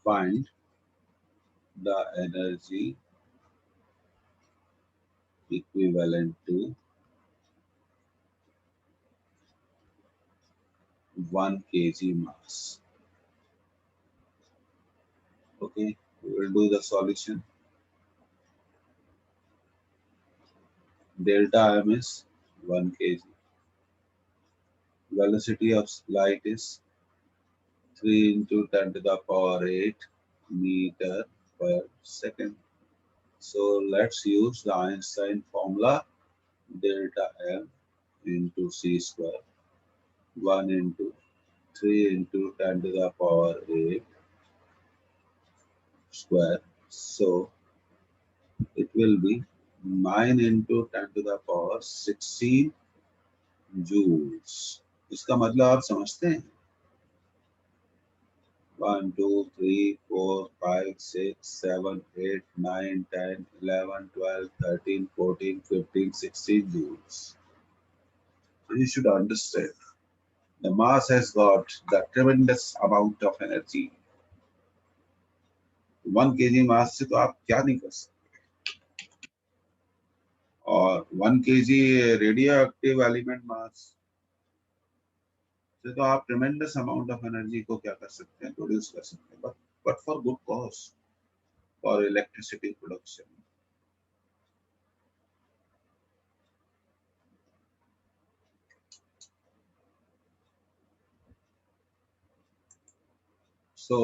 Find the energy equivalent to 1 kg mass. Okay, we will do the solution. Delta m is 1 kg. Velocity of light is 3 into 10 to the power 8 meter per second. So let's use the Einstein formula, delta m into c square, 1 into 3 into 10 to the power 8 square. So it will be 9 into 10 to the power 16 joules. इसका मतलब आप समझते हैं? 1, 2, 3, 4, 5, 6, 7, 8, 9, 10, 11, 12, 13, 14, 15, 16 joules. So you should understand. The mass has got the tremendous amount of energy. 1 kg मास से तो आप क्या नहीं कर सकते। और 1 kg रेडियो एक्टिव एलिमेंट मास से तो आप ट्रेमेंडस अमाउंट ऑफ एनर्जी को क्या कर सकते हैं, प्रोड्यूस कर सकते हैं, but for good cause, for electricity production. So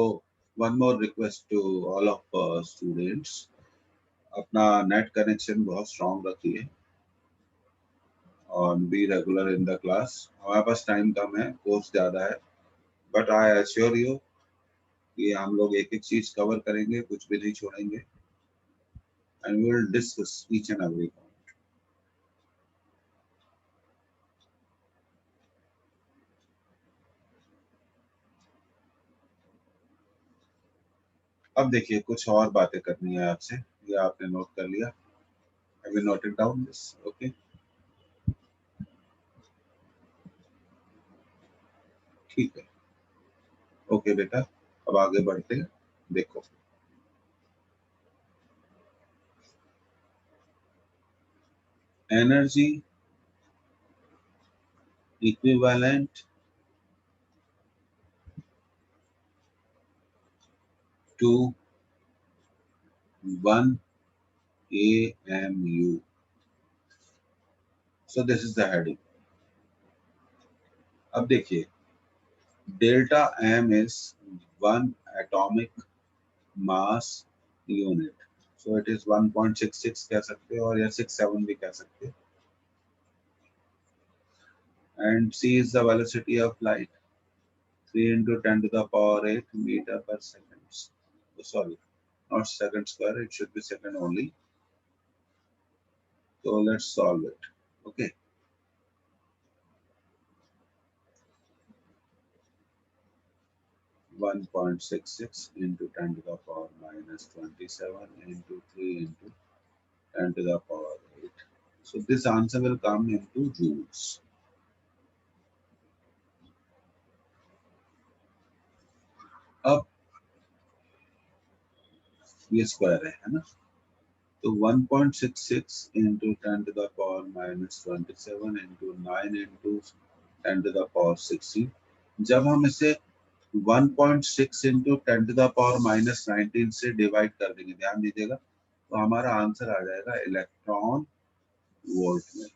one more request to all of students, अपना नेट कनेक्शन बहुत स्ट्रॉन्ग रखिए और be regular in the class. हमारे पास टाइम कम है, कोर्स ज़्यादा है, बट आई एश्योर यू कि हम लोग एक एक चीज कवर करेंगे, कुछ भी नहीं छोड़ेंगे, and we will discuss each and every point. अब देखिए कुछ और बातें करनी है आपसे, ये आपने नोट कर लिया, I will note it down this, okay. ठीक है, ओके बेटा, अब आगे बढ़ते हैं। देखो energy equivalent to 1 AMU, so this is the heading। अब देखिए delta M is 1 atomic mass unit, so it is 1.66 कह सकते हो और या 67 भी कह सकते हो, and c is the velocity of light, 3 into 10 to the power 8 meter per second, oh, sorry, not second square, it should be second only, so let's solve it, okay। One 1.66 into 10 to the power minus 27 into 3 into 10 to the power 8. So this answer will come into joules. अब ये square है ना, तो 1.66 into 10 to the power minus 27 into 9 into 10 to the power 16, जब हम इसे 1.6 into 10 to the power minus 19 से divide कर देंगे, ध्यान दीजिएगा, तो हमारा आंसर आ जाएगा इलेक्ट्रॉन वोल्ट में।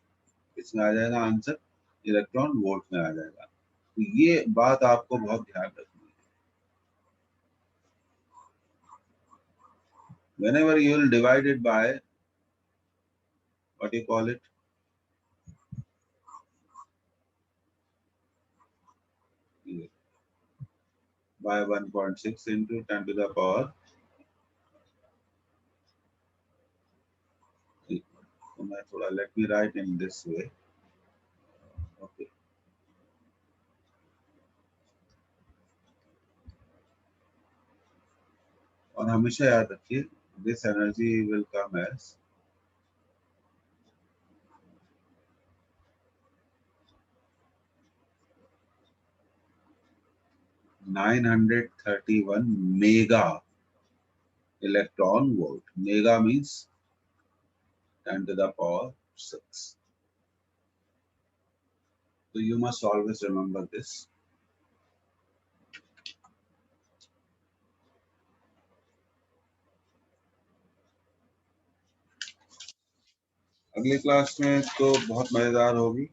इसमें आ जाएगा आंसर इलेक्ट्रॉन वोल्ट में आ जाएगा। तो ये बात आपको बहुत ध्यान रखनी है। Whenever you will divide it by what you call it, by 1.6 into 10 to the power, तो मैं थोड़ा let me write in this way, okay। और हमेशा याद रखिए this energy will come as (931 mega electron volt। Mega means 10 to the power 6, so you must always remember this। अगली class में तो बहुत मजेदार होगी,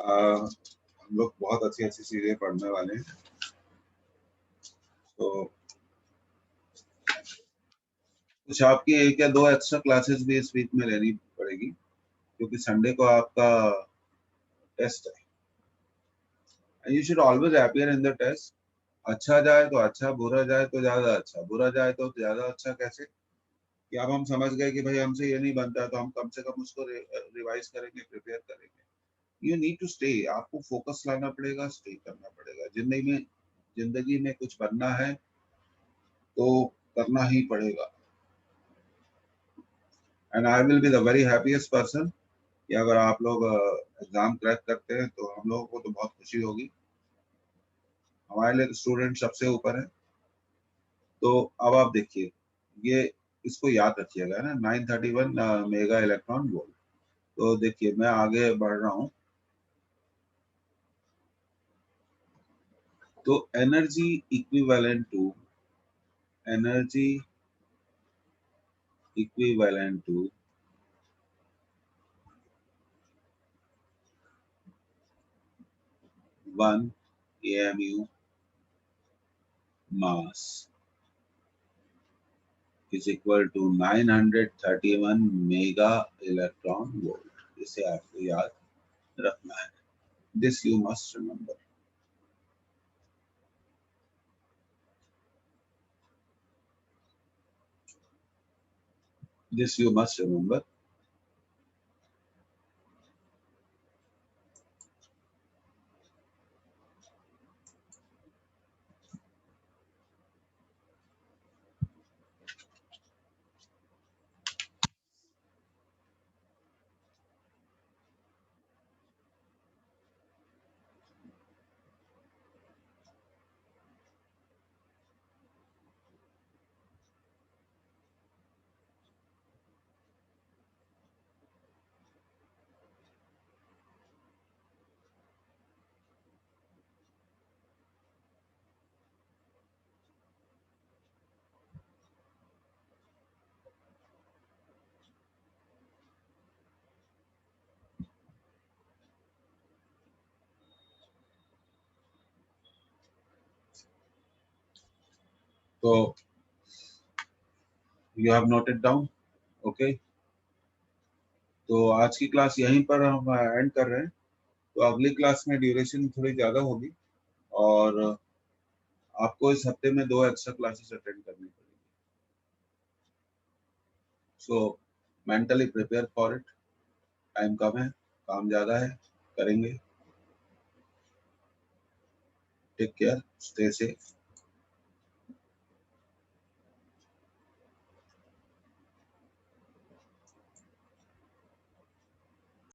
हम लोग बहुत अच्छी अच्छी चीजें पढ़ने वाले हैं, तो कुछ आपकी 1 या 2 एक्स्ट्रा क्लासेस भी इस वीक में लेनी पड़ेगी, क्योंकि संडे को आपका टेस्ट है। You should always appear in the test. अच्छा जाए तो अच्छा, बुरा जाए तो ज्यादा अच्छा, बुरा जाए तो ज्यादा अच्छा कैसे, कि अब हम समझ गए कि भाई हमसे ये नहीं बनता, तो हम कम से कम उसको रिवाइज करेंगे, प्रिपेयर करेंगे। यू नीड टू स्टे, आपको फोकस लाना पड़ेगा, स्टे करना पड़ेगा। जिंदगी में कुछ बनना है तो करना ही पड़ेगा। And I will be the very happiest person कि अगर आप लोग एग्जाम क्रैक करते हैं तो हम लोगों को तो बहुत खुशी होगी, हमारे लिए स्टूडेंट सबसे ऊपर है। तो अब आप देखिए, ये इसको याद रखिएगा ना, 931 मेगा इलेक्ट्रॉन वोल्ट, तो देखिए मैं आगे बढ़ रहा हूँ। तो energy equivalent to 1 AMU mass is equal to 931 mega electron volt. इसे आपको याद रखना है. This you must remember. This you must remember. So you have noted down, okay? तो आज की क्लास यहीं पर हम एंड कर रहे हैं. तो अगली क्लास में ड्यूरेशन थोड़ी ज्यादा होगी और आपको इस हफ्ते में 2 एक्स्ट्रा क्लासेस अटेंड करनी पड़ेगी. So mentally prepare for it. Time कम है, काम ज्यादा है, करेंगे. Take care, stay safe.